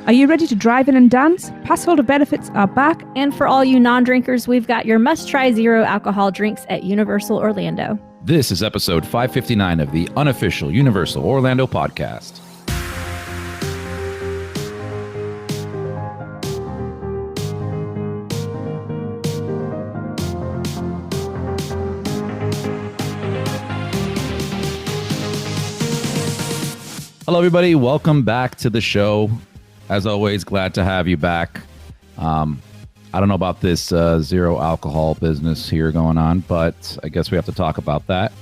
Are you ready to drive in and dance? Passholder benefits are back. And for all you non-drinkers, we've got your must-try zero alcohol drinks at Universal Orlando. This is episode 559 of the Unofficial Universal Orlando Podcast. Hello, everybody. Welcome back to the show. As always, glad to have you back. I don't know about this zero alcohol business here going on, but I guess we have to talk about that.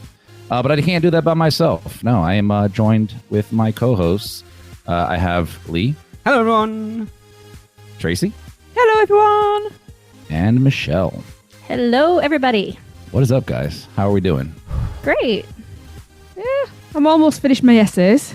But I can't do that by myself. No, I am joined with my co-hosts. I have Lee. Hello, everyone. Tracy. Hello, everyone. And Michelle. Hello, everybody. What is up, guys? How are we doing? Great. Yeah, I'm almost finished my essays.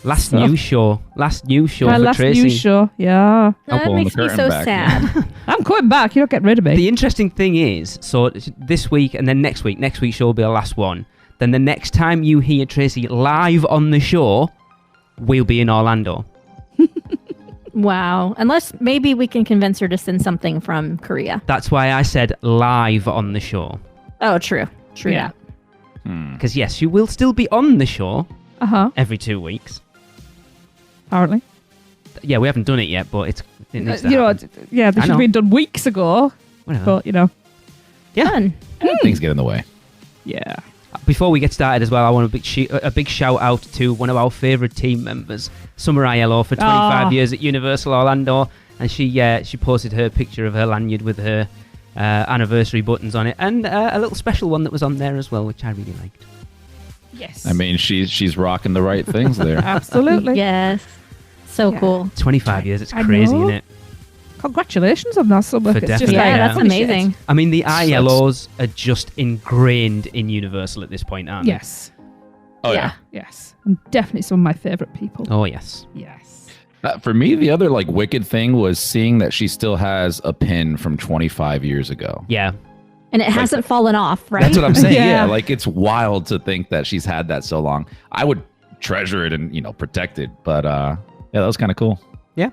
Last news show My for last Tracy. news show, yeah. That pulling makes the me curtain so back. sad. I'm coming back. You don't get rid of me. The interesting thing is, so this week and then next week's show will be the last one. Then the next time you hear Tracy live on the show, we'll be in Orlando. Wow. Unless maybe we can convince her to send something from Korea. That's why I said live on the show. Oh, true. True Yeah. that. Because yes, you will still be on the show every 2 weeks. Apparently. Yeah, we haven't done it yet, but it needs to You know, happen. yeah, this I should have know. been done weeks ago. Whatever. But, you know, Fun. Things get in the way. yeah. Before we get started as well, I want a big shout out to one of our favourite team members, Summer ILO, for 25 years at Universal Orlando, and she posted her picture of her lanyard with her anniversary buttons on it, and a little special one that was on there as well, which I really liked. Yes. I mean, she's rocking the right things there. Absolutely. Yes. So Yeah. cool. 25 years, it's I crazy, know. isn't it? Congratulations on that, Summer. For It's just definitely. like, Yeah, Yeah. that's holy shit. amazing. I mean, the Sucks. ILOs are just ingrained in Universal at this point, aren't they? Yes. Oh, yeah. Yes. And definitely some of my favourite people. Oh, yes. Yes. For me, the other wicked thing was seeing that she still has a pin from 25 years ago. Yeah. And it hasn't fallen off, right? That's what I'm saying. Yeah. Yeah, it's wild to think that she's had that so long. I would treasure it and protect it, but yeah, that was kind of cool. Yeah.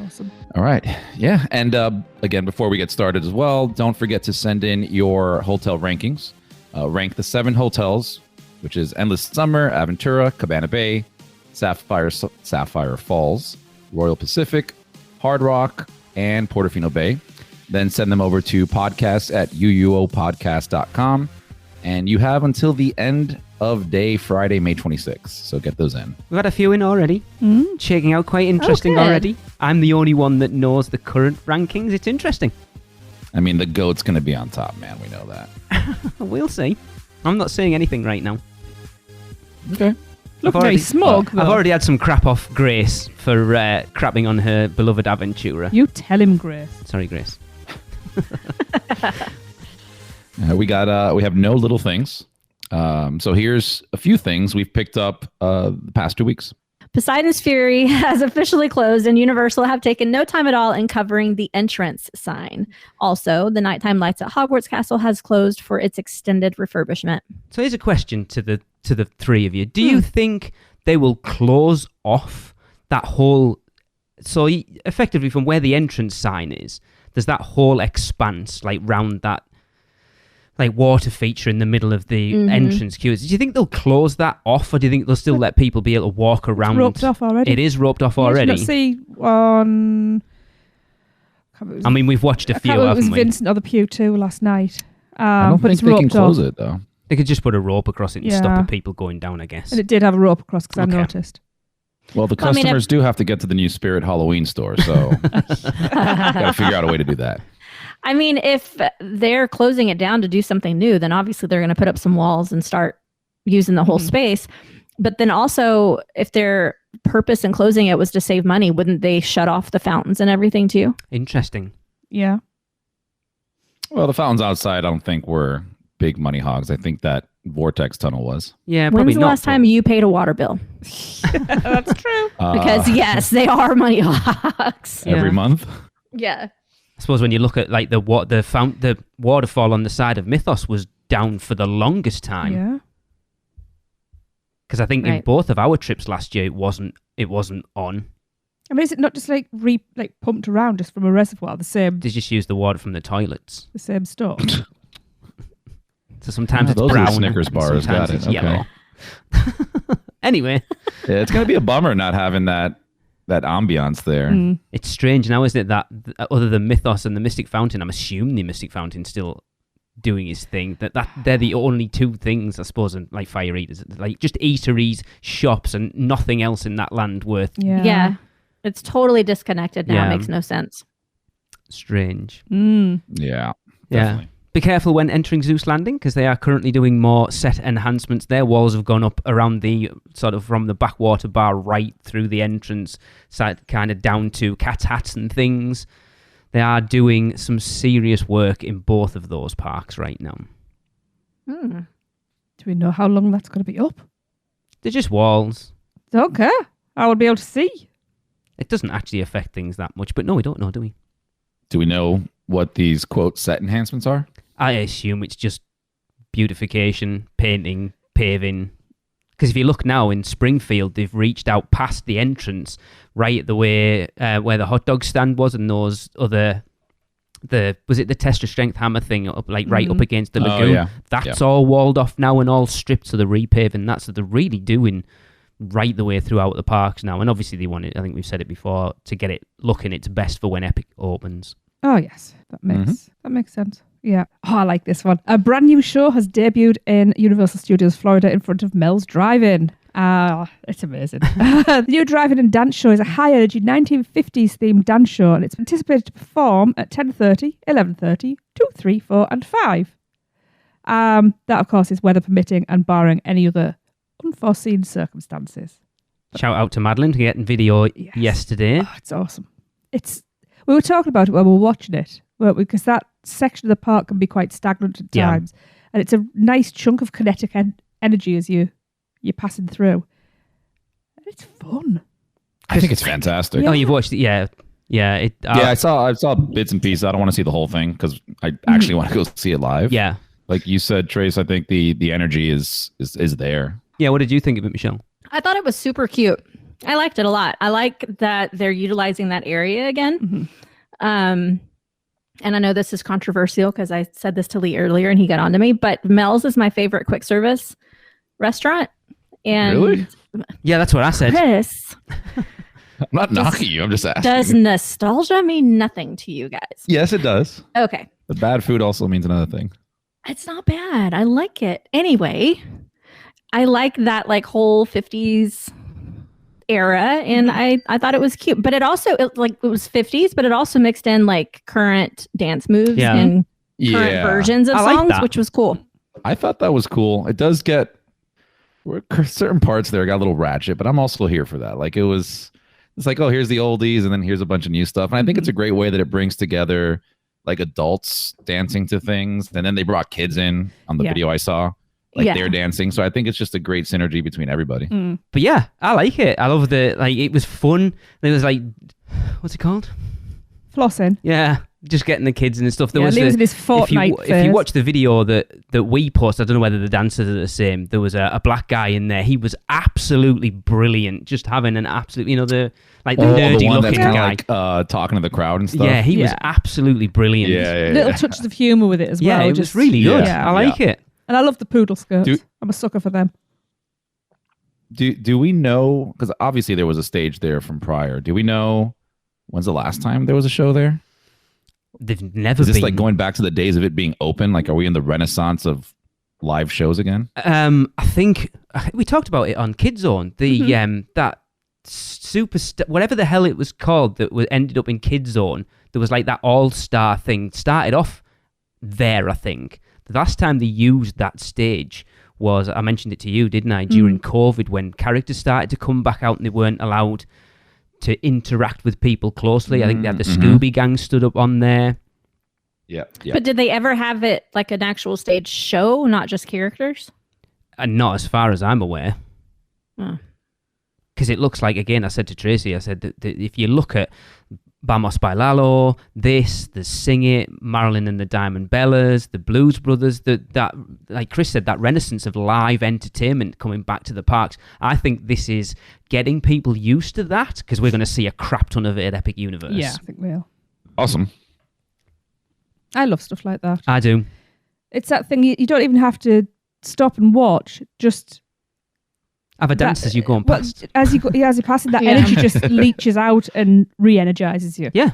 Awesome. All right, yeah, and again, before we get started as well, don't forget to send in your hotel rankings. Rank the 7 hotels, which is Endless Summer, Aventura, Cabana Bay, Sapphire Falls, Royal Pacific, Hard Rock, and Portofino Bay. Then send them over to podcast@uuopodcast.com. And you have until the end of day Friday, May 26th. So get those in. We've had a few in already. Checking out quite interesting good. already. I'm the only one that knows the current rankings. It's interesting. I mean, the GOAT's going to be on top, man. We know that. We'll see. I'm not saying anything right now. Okay. Look I've very already- smug, though. I've already had some crap off Grace for crapping on her beloved Aventura. You tell him, Grace. Sorry, Grace. We have no little things. So here's a few things we've picked up the past 2 weeks. Poseidon's Fury has officially closed, and Universal have taken no time at all in covering the entrance sign. Also, the nighttime lights at Hogwarts Castle has closed for its extended refurbishment. So here's a question to the three of you. Do you think they will close off that whole... So effectively from where the entrance sign is, there's that whole expanse round that water feature in the middle of the entrance queues. Do you think they'll close that off, or do you think they'll still let people be able to walk around? It's roped off already. It is roped off You already. did not see on... I mean, we've watched a I few, can't remember if it was haven't we? Vincent or the Pew 2 last night. I don't but think it's they can roped close off. it, though. They could just put a rope across it and stop Yeah. the people going down, I guess. And it did have a rope across because Okay. I noticed. Well, the Well, I mean, customers do have to get to the new Spirit Halloween store, so got to figure out a way to do that. I mean, if they're closing it down to do something new, then obviously they're going to put up some walls and start using the whole space. But then also, if their purpose in closing it was to save money, wouldn't they shut off the fountains and everything too? Interesting. Yeah. Well, the fountains outside, I don't think were big money hogs. I think that Vortex Tunnel was. Yeah, probably When's the not. last time you paid a water bill? That's true. Because yes, they are money hogs. Every Yeah. month. Yeah. I suppose when you look at the waterfall on the side of Mythos was down for the longest time. Yeah. Because I think in Right. both of our trips last year, it wasn't it wasn't on. I mean, is it not just like pumped around just from a reservoir, the same They just used the water from the toilets. stuff? So sometimes it's those are the brown. Snickers and bars. sometimes Got it. it's Okay. yellow. Anyway, Yeah, it's gonna be a bummer not having that ambiance there. Mm. it's strange now, isn't it, that other than Mythos and the Mystic Fountain, I'm assuming the Mystic Fountain's still doing his thing. That they're the only two things, I suppose, and like Fire Eaters, like just eateries, shops, and nothing else in that land worth. Yeah. It's totally disconnected now. Yeah. It makes no sense. Strange. Mm. Yeah, Yeah. definitely. Be careful when entering Zeus Landing, because they are currently doing more set enhancements. Their walls have gone up around the sort of from the backwater bar right through the entrance, side kind of down to cat's hats and things. They are doing some serious work in both of those parks right now. Hmm. Do we know how long that's going to be up? They're just walls. Don't care. I will be able to see. It doesn't actually affect things that much, but no, we don't know, do we? Do we know what these quote set enhancements are? I assume it's just beautification, painting, paving. Because if you look now in Springfield, they've reached out past the entrance, right at the way where the hot dog stand was, and those other, was it the Tester Strength Hammer thing, up right up against the lagoon? yeah. That's all walled off now and all stripped, so they're repaving that. So they're really doing right the way throughout the parks now. And obviously they want it, I think we've said it before, to get it looking its best for when Epic opens. Oh, yes. That makes sense. Yeah. Oh, I like this one. A brand new show has debuted in Universal Studios Florida in front of Mel's Drive-In. It's amazing. The new Drive-In and Dance Show is a high-energy 1950s themed dance show, and it's anticipated to perform at 10:30, 11:30, 2, 3, 4, and 5. That, of course, is weather permitting and barring any other unforeseen circumstances. Shout out to Madeline for getting video yesterday. Oh, it's awesome. We were talking about it when we were watching it, weren't we? Because that section of the park can be quite stagnant at times, and it's a nice chunk of kinetic energy as you're passing through. And it's fun. I think it's fantastic. Yeah. Oh, you've watched it? Yeah. Yeah. I saw bits and pieces. I don't want to see the whole thing because I actually want to go see it live. Yeah. Like you said, Trace, I think the energy is there. Yeah. What did you think of it, Michelle? I thought it was super cute. I liked it a lot. I like that they're utilizing that area again. Mm-hmm. And I know this is controversial because I said this to Lee earlier and he got onto me, but Mel's is my favorite quick service restaurant. And Really? Yeah, that's what I said. Chris, I'm not knocking you. I'm just asking. does nostalgia mean nothing to you guys? Yes, it does. Okay. But bad food also means another thing. It's not bad. I like it. Anyway, I like that whole 50s era, and I thought it was cute. But it also it was 50s, but it also mixed in current dance moves and current versions of I like songs, that. which was cool. I thought that was cool. It does get certain parts there got a little ratchet, but I'm also here for that. It's like, oh, here's the oldies, and then here's a bunch of new stuff. And I think it's a great way that it brings together adults dancing to things, and then they brought kids in on the video I saw. They're dancing. So I think it's just a great synergy between everybody. Mm. But yeah, I like it. I love it was fun. There was what's it called? Flossing. Yeah, just getting the kids and stuff. There was Lee was in his Fortnite if you watch the video that we post, I don't know whether the dancers are the same. There was a black guy in there. He was absolutely brilliant. Just having an absolute, the nerdy the one looking that's guy. talking to the crowd and stuff. Yeah, he was absolutely brilliant. Yeah. Little touches of humour with it as well. Yeah, it was really good. Yeah. I like it. And I love the poodle skirts. I'm a sucker for them. Do we know, because obviously there was a stage there from prior. Do we know when's the last time there was a show there? They've never Is this been. going back to the days of it being open? Are we in the renaissance of live shows again? I think we talked about it on Kid Zone. The that whatever the hell it was called that ended up in Kid Zone. There was that all-star thing started off there. I think the last time they used that stage was, I mentioned it to you, didn't I? During COVID, when characters started to come back out and they weren't allowed to interact with people closely. I think they had the Scooby Gang stood up on there. Yeah. But did they ever have it an actual stage show, not just characters? And not as far as I'm aware. Oh. Because it looks like, again, I said to Tracy, I said that if you look at Vamos Bailalo, there's Sing It, Marilyn and the Diamond Bellas, the Blues Brothers, that like Chris said, that renaissance of live entertainment coming back to the parks. I think this is getting people used to that because we're going to see a crap ton of it at Epic Universe. Yeah, I think we are. Awesome. I love stuff like that. I do. It's that thing you don't even have to stop and watch. Just Have a dance as you go on past. As you pass it, that energy just leaches out and re-energizes you. Yeah.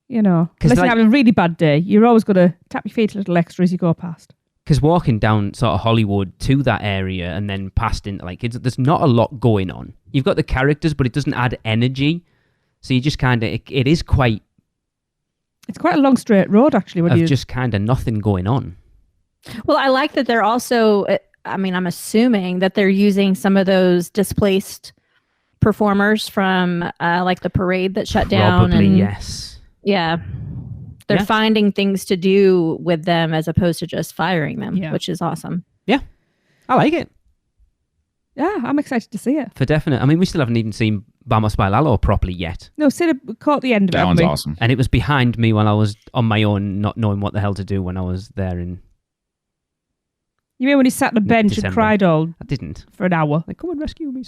You know, unless you're having a really bad day, you're always going to tap your feet a little extra as you go past. Because walking down sort of Hollywood to that area and then past into there's not a lot going on. You've got the characters, but it doesn't add energy. So you just kind of, it is quite... It's quite a long straight road, actually. Just kind of nothing going on. Well, I like that they're also... I'm assuming that they're using some of those displaced performers from like the parade that shut down. Probably, yes. Yeah. They're finding things to do with them as opposed to just firing them, which is awesome. Yeah. I like it. Yeah, I'm excited to see it. For definite. I mean, we still haven't even seen Vamos Bailalo properly yet. No, Sid caught the end of it. That one's awesome. And it was behind me while I was on my own, not knowing what the hell to do when I was there in... You mean when he sat on a bench December. and cried all... I didn't. For an hour. Like, come and rescue me.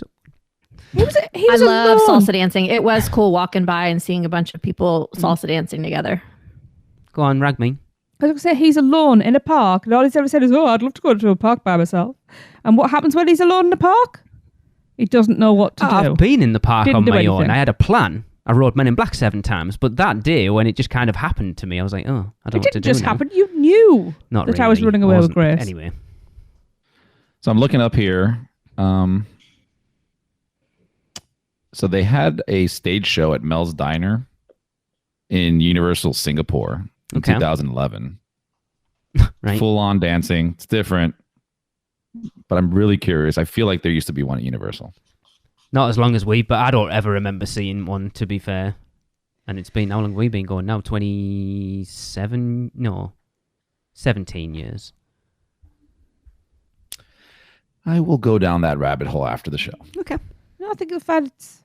He was I love alone. salsa dancing. It was cool walking by and seeing a bunch of people salsa dancing together. Go on, rag me. I was going to say, he's alone in a park. And all he's ever said is, I'd love to go to a park by myself. And what happens when he's alone in a park? He doesn't know what to do. I've been in the park Didn't on do my anything. own. I had a plan. I rode Men in Black 7 times. But that day, when it just kind of happened to me, I was like, I don't know what to do. It didn't just now. happen. You knew Not that really. I was running away with Wasn't. Grace. Anyway. So I'm looking up here. So they had a stage show at Mel's Diner in Universal Singapore in 2011. Right. Full on dancing. It's different. But I'm really curious. I feel like there used to be one at Universal. Not as long as but I don't ever remember seeing one, to be fair. And it's been, how long have we been going now? 17 years. I will go down that rabbit hole after the show. Okay. No, I think you'll find it's...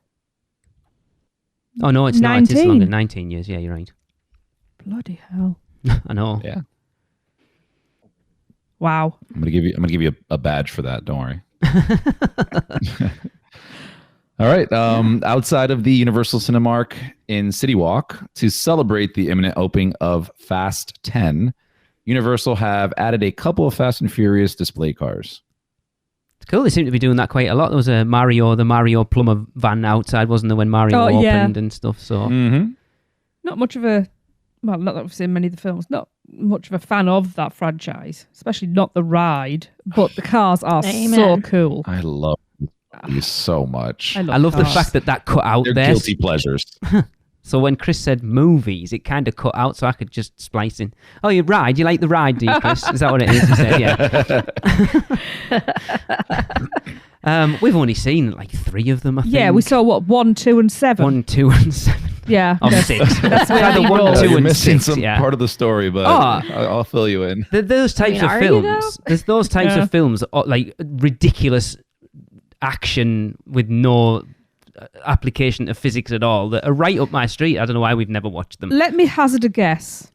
Oh, no, it's not. It's 19. longer. 19 years. Yeah, you're right. Bloody hell. I know. Yeah. Wow. I'm gonna give you a badge for that. Don't worry. All right. Outside of the Universal Cinemark in City Walk, to celebrate the imminent opening of Fast 10, Universal have added a couple of Fast and Furious display cars. It's cool. They seem to be doing that quite a lot. There was the Mario Plumber van outside, wasn't there, when Mario opened and stuff? So Not much of a... Well, not that I've seen many of the films. Not much of a fan of that franchise, especially not the ride, but the cars are so cool. I love these so much. I love the fact that cut out They're there. guilty pleasures. So when Chris said movies, it kind of cut out so I could just splice in. Oh, you ride? You like the ride, do you, Chris? Is that what it is? He said, yeah. We've only seen like 3 of them, I think. Yeah, we saw 1, 2, and 7. 1, 2, and 7. Yeah. Or 6. That's where either you 1, roll. 2, You're and missing 6. some part of the story, but I'll fill you in. Those types of are you films. There's those types of films, like ridiculous action with no application of physics at all, that are right up my street. I don't know why we've never watched them. Let me hazard a guess.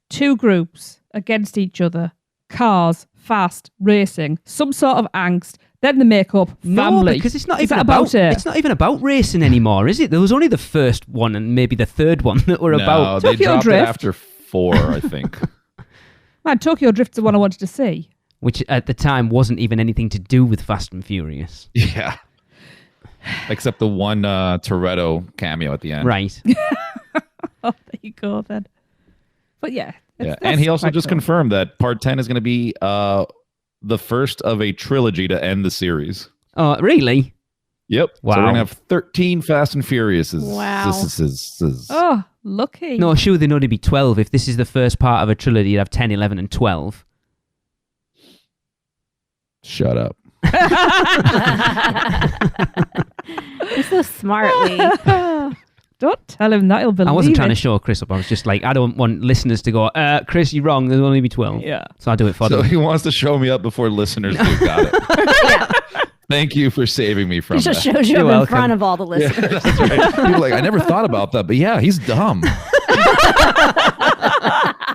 2 groups against each other. Cars, fast, racing, some sort of angst, then the makeup, family. No, because it's not Is even that about it. It's not even about racing anymore, is it? There was only the first one and maybe the third one that were about. They Tokyo dropped Drift. it after 4, I think. Man, Tokyo Drift's the one I wanted to see. Which at the time wasn't even anything to do with Fast and Furious. Yeah. Except the one Toretto cameo at the end. Right. Oh, there you go then. But yeah. Yeah. And he also just confirmed that part 10 is going to be the first of a trilogy to end the series. Oh, really? Yep. Wow. So we're going to have 13 Fast and Furiouses. Wow. Oh, lucky. No, sure, they'd only be 12. If this is the first part of a trilogy, you'd have 10, 11, and 12. Shut up. You're so smart, Lee. Don't tell him that, he'll believe I wasn't trying it. to show Chris up. I was just like, I don't want listeners to go, Chris, you're wrong. There'll only be 12. Yeah. So I do it for So them. he wants to show me up before listeners do. Got it. Thank you for saving me from He just that. shows you You're up in welcome. front of all the Yeah, listeners. that's right. People are like, I never thought about that, but yeah, he's dumb.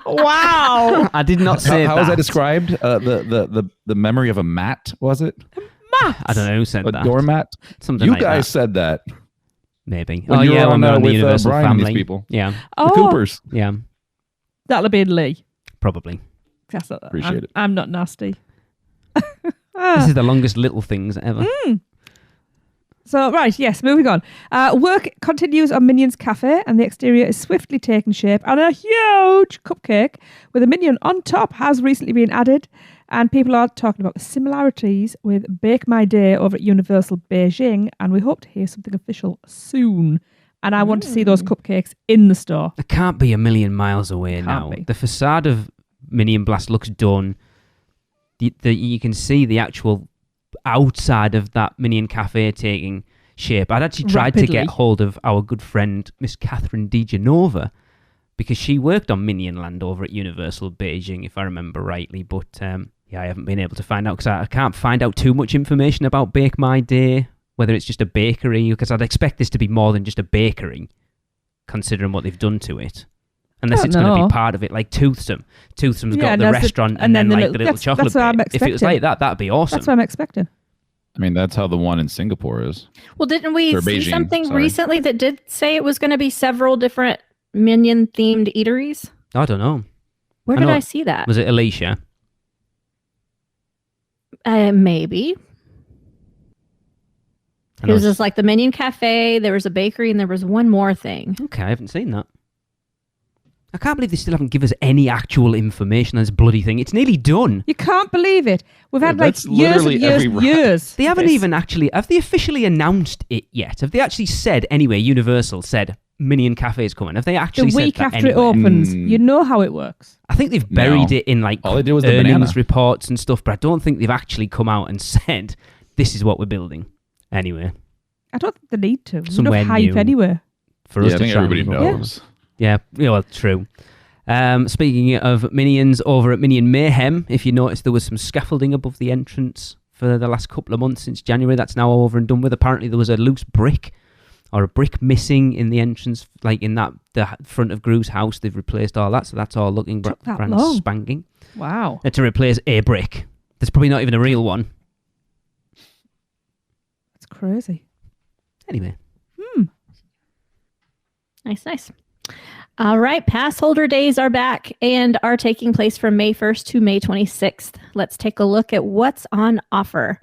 Wow. I did not say How was that. that described? The memory of a mat, was it? I don't know who said A that. doormat? Something You like guys that. said that. Maybe. When you were when on, we were on the with, Universal Brian and these family. people. Yeah, The Coopers. yeah, That'll have been Lee. probably. That's not, Appreciate it. I'm not nasty. This is the longest little things ever. So, right, yes, moving on. Work continues on Minions Cafe, and the exterior is swiftly taking shape, and a huge cupcake with a minion on top has recently been added, and people are talking about the similarities with Bake My Day over at Universal Beijing, and we hope to hear something official soon. And I want to see those cupcakes in the store. It can't be a million miles away now. be. The facade of Minion Blast looks done. You can see the actual outside of that Minion Cafe taking shape. I'd actually tried to Rapidly. get hold of our good friend Miss Catherine DiGenova because she worked on Minion Land over at Universal Beijing, if I remember rightly. But yeah, I haven't been able to find out because I can't find out too much information about Bake My Day, whether it's just a bakery, because I'd expect this to be more than just a bakery, considering what they've done to it. Unless it's going to know. be part of it, like Toothsome. Toothsome's Yeah, got and the there's restaurant and then like the little that's chocolate what I'm bit. If it was expecting. like that, that'd be awesome. That's what I'm expecting. I mean, that's how the one in Singapore is. Well, didn't we Or see Beijing, something sorry. recently that did say it was going to be several different Minion-themed eateries? I don't know. Where I did know- I see that? Was it Alicia? Maybe. I It know was it's- just like the Minion Cafe, there was a bakery, and there was one more thing. Okay, I haven't seen that. I can't believe they still haven't given us any actual information on this bloody thing. It's nearly done. You can't believe it. We've had Yeah, like that's years and literally years every and ride. years. They haven't This. even actually... Have they officially announced it yet? Have they actually said, anyway, Universal said Minion Cafe is coming? Have they The actually said week that after it anywhere? opens. Mm. You know how it works. I think they've buried No. it in like All they did was the earnings banana. reports and stuff, but I don't think they've actually come out and said, this is what we're building. Anyway, I don't think they need to. There's Somewhere enough hype new. anywhere. for us Yeah, I to think try everybody and- knows. Yeah, well, true. Speaking of Minions, over at Minion Mayhem, if you noticed, there was some scaffolding above the entrance for the last couple of months since January. That's now over and done with. Apparently, there was a loose brick or a brick missing in the entrance, like in the front of Gru's house. They've replaced all that, so that's all looking Took that brand long. spanking. Wow. To replace a brick. There's probably not even a real one. That's crazy. Anyway. Nice. All right, pass holder days are back and are taking place from May 1st to May 26th. Let's take a look at what's on offer.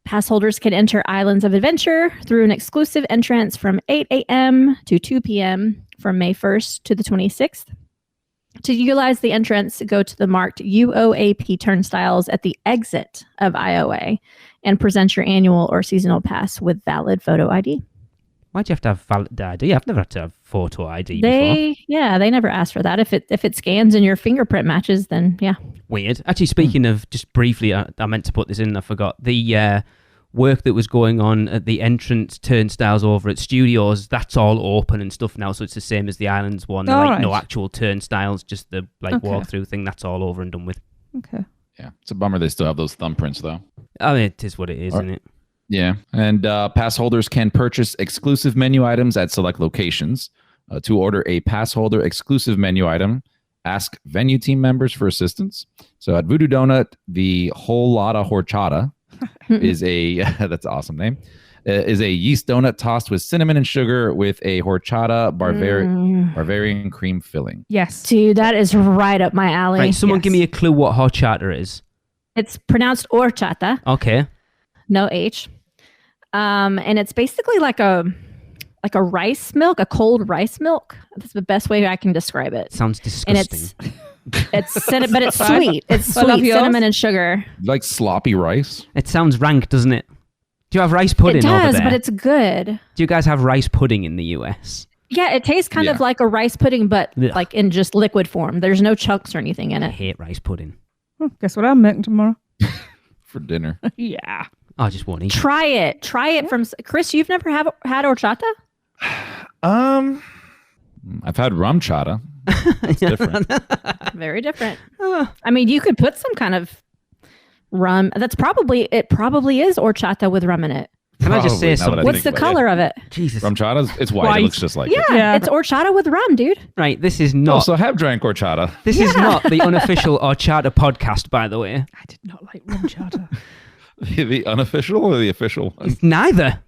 Pass holders can enter Islands of Adventure through an exclusive entrance from 8 a.m. to 2 p.m. from May 1st to the 26th. To utilize the entrance, go to the marked UOAP turnstiles at the exit of IOA and present your annual or seasonal pass with valid photo ID. Why'd you have to have valid ID? I've never had to have photo ID before. They never asked for that. If it scans and your fingerprint matches, then yeah. Weird. Actually, speaking of, just briefly, I meant to put this in, I forgot. The work that was going on at the entrance turnstiles over at Studios, that's all open and stuff now, so it's the same as the Islands one. All like no right. actual turnstiles, just the Okay. walkthrough thing. That's all over and done with. Okay. Yeah, it's a bummer they still have those thumbprints though. I mean, it is what it is, isn't it? Yeah, and pass holders can purchase exclusive menu items at select locations. To order a pass holder exclusive menu item, ask venue team members for assistance. So at Voodoo Donut, the whole lotta horchata is a that's an awesome name. Is a yeast donut tossed with cinnamon and sugar with a horchata Bavarian cream filling. Yes. Dude, that is right up my alley. Right, someone yes. give me a clue what horchata is. It's pronounced horchata, Okay. no H. And it's basically like a rice milk, a cold rice milk. That's the best way I can describe it. Sounds And disgusting. it's but it's Fine. sweet. It's I love sweet, yours. cinnamon and sugar. Like sloppy rice. It sounds rank, doesn't it? Do you have rice pudding It over does, there? but it's good. Do you guys have rice pudding in the US? Yeah, it tastes kind of Yeah. like a rice pudding, but Ugh. like in just liquid form. There's no chunks or anything in I it. hate rice pudding. Guess what I'm making tomorrow? For dinner. Yeah. I just won't eat. Try it. Try it from Chris. You've never had horchata? I've had rum chata. It's different. Very different. I mean, you could put some kind of rum. It probably is horchata with rum in it. Can I just say Probably, now that I something? What's the think about color of it? Jesus. Rumchata? It's white. White. It looks just like it. Yeah, Yeah. it's horchata with rum, dude. Right, this is Oh, not so I have drank horchata. this is not the unofficial Orchata podcast, by the way. I did not like rum chata. The unofficial or the official one? It's neither.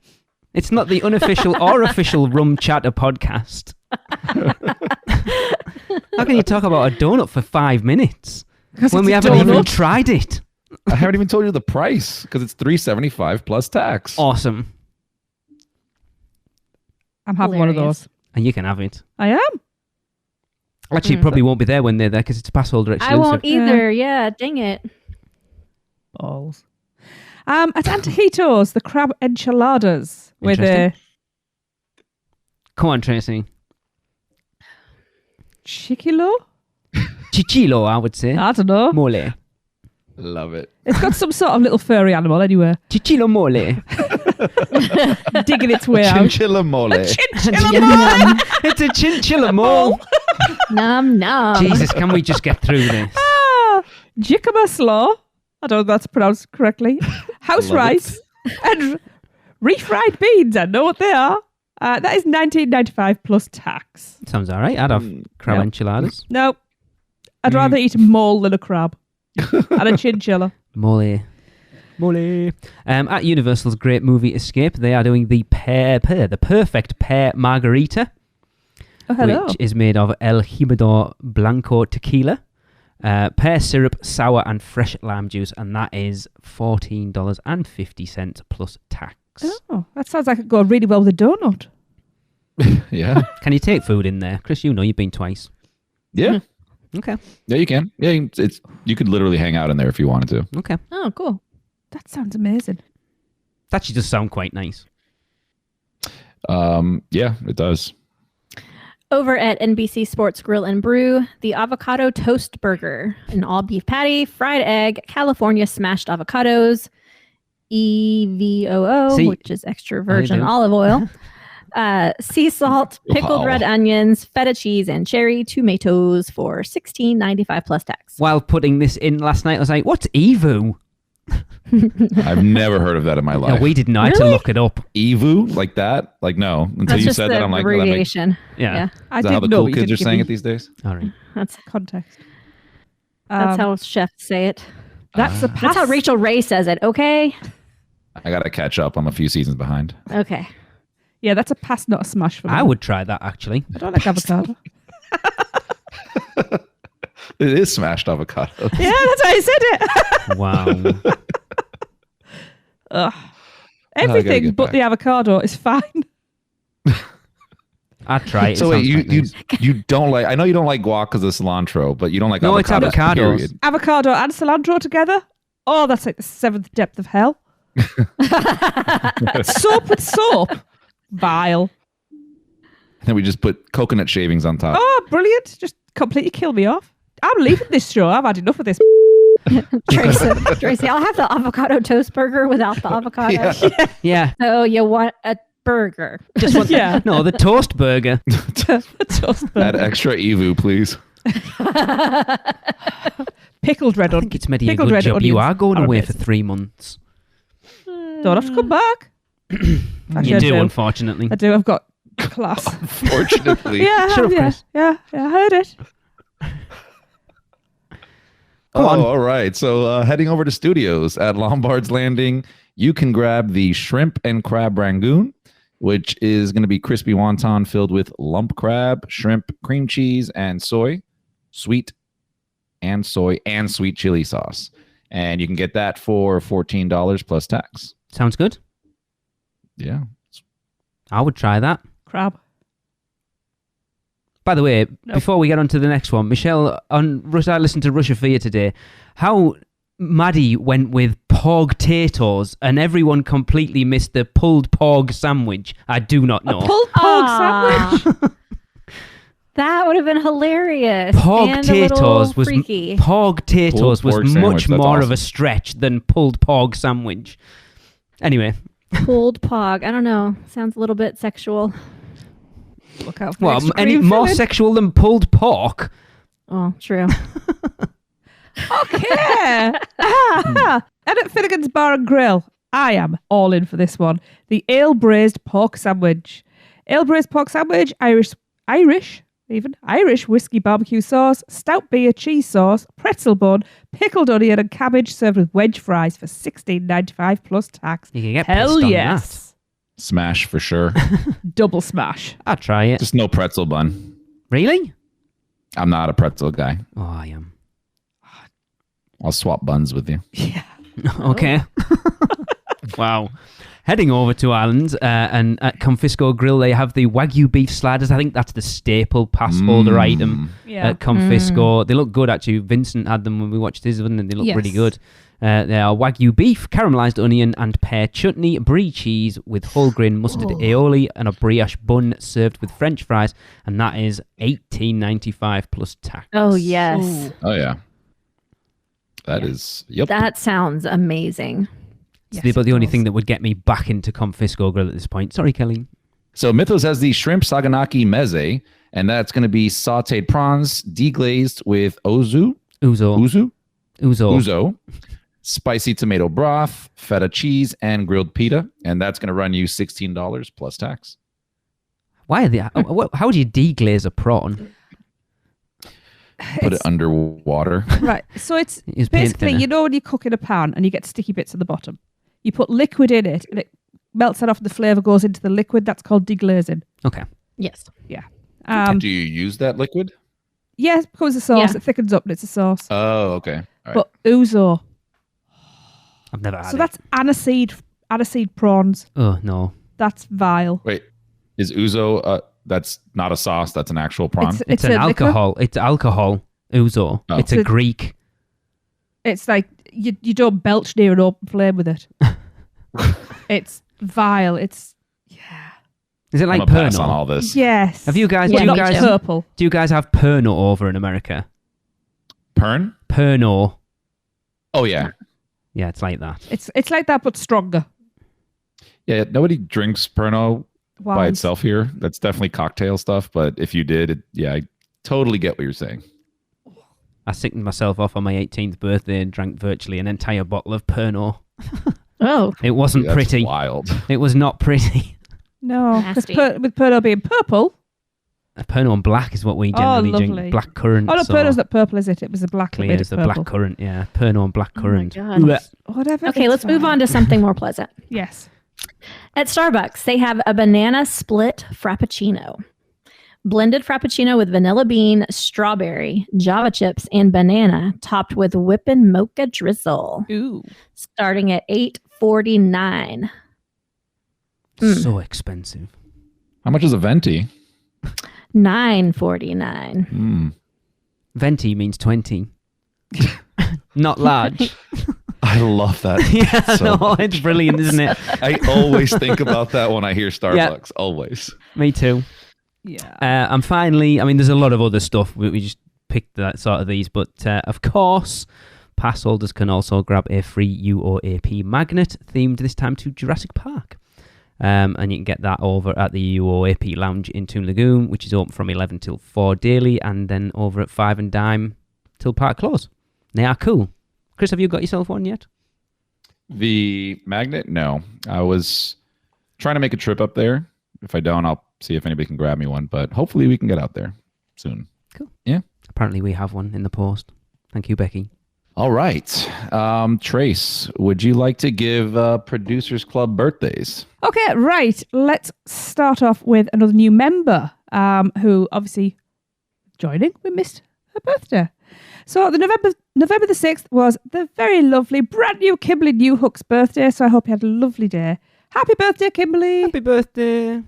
It's not the unofficial or official Rum Chatter podcast. How can you talk about a donut for 5 minutes when we haven't even tried it? I haven't even told you the price because it's $3.75 plus tax. Awesome. I'm having one of Hilarious. those. And you can have it. I am. Actually, you probably won't be there when they're there because it's a pass holder exclusive. I won't either. Yeah, dang it. Balls. At Antojitos, the crab enchiladas with a Come on, Tracy. chiquilo. Chichilo, I would say. I don't know. Mole. Love it. It's got some sort of little furry animal anyway, Chichilo mole. digging its way out. Chinchilla mole. It's a chinchilla mole. Nom nom. Jesus, can we just get through this? Jicama slaw. I don't know if that's pronounced correctly. House Love rice and refried beans. I know what they are. That is $19.95 plus tax. Sounds all right. I'd have crab yeah. enchiladas. No, I'd rather eat a mole than a crab and a chinchilla. Mole. At Universal's Great Movie Escape, they are doing the perfect pear margarita, Oh, hello. which is made of El Jimador Blanco tequila, pear syrup, sour and fresh lime juice, and that is $14.50 plus tax. Oh, that sounds like it go really well with a donut. Yeah. Can you take food in there? Chris, you know you've been twice. Yeah. Okay. Yeah, you can. Yeah, you could literally hang out in there if you wanted to. Okay. Oh, cool. That sounds amazing. That actually does sound quite nice. Yeah, it does. Over at NBC Sports Grill and Brew, the avocado toast burger, an all beef patty, fried egg, California smashed avocados, EVOO, See, which is extra virgin do. olive oil, sea salt, pickled Wow. red onions, feta cheese, and cherry tomatoes for $16.95 plus tax. While putting this in last night, I was like, what's Evu? I've never heard of that in my No, life. we didn't. I had to Really? look it up. Evu? Like that? Like, no. Until That's you just said the that, I'm like, well, that makes, abbreviation. Yeah. I is that how the didn't know. cool You kids didn't are give saying me it these days? All right. That's context. how chefs say it. That's a That's how pass. Rachel Ray says it. Okay. I got to catch up. I'm a few seasons behind. Okay. Yeah, that's a pass, not a smash for me. I would try that, actually. I don't like avocado. It is smashed avocado. Yeah, that's why I said it. Wow. Ugh. gotta Everything get but back. the avocado is fine. I'd try it. So It wait, sounds you quite nice. you don't like? I know you don't like guac because of cilantro, but you don't like No, it's avocados. avocados. Period. Avocado and cilantro together? Oh, that's like the seventh depth of hell. Soap with soap. Vile. And then we just put coconut shavings on top. Oh, brilliant. Just completely kill me off. I'm leaving this show. I've had enough of this. Tracy, I'll have the avocado toast burger without the avocado. Yeah. Yeah. So you want a burger. Just want Yeah. No, the toast burger. Toast Add burger. extra Evu, please. Pickled red I onion. think it's maybe a Pickled good red job you onions are going are away amazing. for 3 months. Don't have to come back. Actually, You I do, unfortunately. I do. I've got class. Fortunately. Yeah, I Shut have, up, yeah. Chris. Yeah, I heard it. Oh, on. all right. So heading over to studios at Lombard's Landing, you can grab the shrimp and crab rangoon, which is going to be crispy wonton filled with lump crab, shrimp, cream cheese, and soy, sweet and soy, and sweet chili sauce. And you can get that for $14 plus tax. Sounds good. Yeah. I would try that. Crab. By the way, Nope. before we get on to the next one, Michelle, I listened to Russia Fear today. How Maddie went with pork-tatoes and everyone completely missed the pulled pork sandwich. I do not know. A pulled pork sandwich. That would have been hilarious. And a Pork-tatoes little was freaky. pork-tatoes Pulled was pork much sandwich, that's more of awesome. a stretch than pulled pork sandwich. Anyway, Pulled pog. I don't know. Sounds a little bit sexual. Look out for well, extra any cream more filling. sexual than pulled pork? Oh, true. Okay. And at Finnegan's Bar and Grill, I am all in for this one. The ale braised pork sandwich. Ale braised pork sandwich, Irish whiskey barbecue sauce, stout beer cheese sauce, pretzel bun, pickled onion and cabbage served with wedge fries for $16.95 plus tax. You can get Hell pissed on yes. Smash for sure. Double smash. that. I'll try it. Just no pretzel bun. Really? I'm not a pretzel guy. Oh, I am. I'll swap buns with you. Yeah. Okay. Wow. Heading over to Ireland and at Confisco Grill, they have the Wagyu beef sliders. I think that's the staple pass holder item Yeah. at Confisco. They look good, actually. Vincent had them when we watched his one, and they look really good. They are Wagyu beef, caramelized onion and pear chutney, brie cheese with whole grain mustard aioli, and a brioche bun served with French fries, and that is $18.95 plus tax. Oh, yes. Ooh. Oh, yeah. That is, yep. That sounds amazing. Yes, It's the only it thing does. that would get me back into Confisco Grill at this point. Sorry, Kelly. So Mythos has the shrimp saganaki meze, and that's going to be sauteed prawns deglazed with Uzo. uzo, spicy tomato broth, feta cheese, and grilled pita, and that's going to run you $16 plus tax. Why are they? How do you deglaze a prawn? Put it underwater. Right. So it's Use paint basically, thinner. you know when you cook in a pan and you get sticky bits at the bottom? You put liquid in it and it melts that off and the flavour goes into the liquid. That's called deglazing. Okay. Yes. Do you use that liquid? Yes, it becomes a sauce. Yeah. It thickens up and it's a sauce. Oh, okay. All right. But ouzo. I've never had So it. that's aniseed prawns. Oh, no. That's vile. Wait, is uzo, that's not a sauce, that's an actual prawn? It's an a liquor. alcohol. It's alcohol. Uzo. Oh. It's a Greek. It's like you don't belch near an open flame with it. It's vile. It's Is it like I'm gonna pass on Pernod? all this. yes. Have you guys? Yeah, do you me guys? too. purple? Do you guys have Pernod over in America? Pern? Pernod. Oh, yeah. Yeah, it's like that. It's like that but stronger. Yeah, nobody drinks Pernod by Wines. itself here. That's definitely cocktail stuff, but if you did, I totally get what you're saying. I sickened myself off on my 18th birthday and drank virtually an entire bottle of Pernod. Oh, It wasn't That's pretty. wild. It was not pretty. No, because Nasty. with Pernod being purple. Pernod and black is what we generally lovely. drink. Black currant. Oh no, so Pernod's not purple, is it? It was a black that clear made as it the purple. black currant. Yeah, Pernod and black oh my currant. God. Blech. Whatever. Okay, it's let's move fine. on to something more pleasant. Yes. At Starbucks, they have a banana split frappuccino. Blended frappuccino with vanilla bean, strawberry, java chips, and banana, topped with whippin' mocha drizzle. Ooh. Starting at $8.49. So expensive. How much is a venti? $9.49. Venti means 20. Not large. I love that. Yeah, so no, much. it's brilliant, isn't it? I always think about that when I hear Starbucks. Always. Me too. Yeah. And finally, I mean, there's a lot of other stuff. We just picked that sort of these, but of course, pass holders can also grab a free UOAP magnet themed this time to Jurassic Park. And you can get that over at the UOAP Lounge in Toon Lagoon, which is open from 11 till 4 daily, and then over at 5 and dime till park close. They are cool. Chris, have you got yourself one yet? The magnet? No. I was trying to make a trip up there. If I don't, I'll see if anybody can grab me one, but hopefully we can get out there soon. Cool. Yeah. Apparently we have one in the post. Thank you, Becky. All right. Trace, would you like to give Producers Club birthdays? Okay, right. Let's start off with another new member who obviously joining. We missed her birthday. So the November the 6th was the very lovely brand new Kimberly Newhook's birthday. So I hope you had a lovely day. Happy birthday, Kimberly. Happy birthday.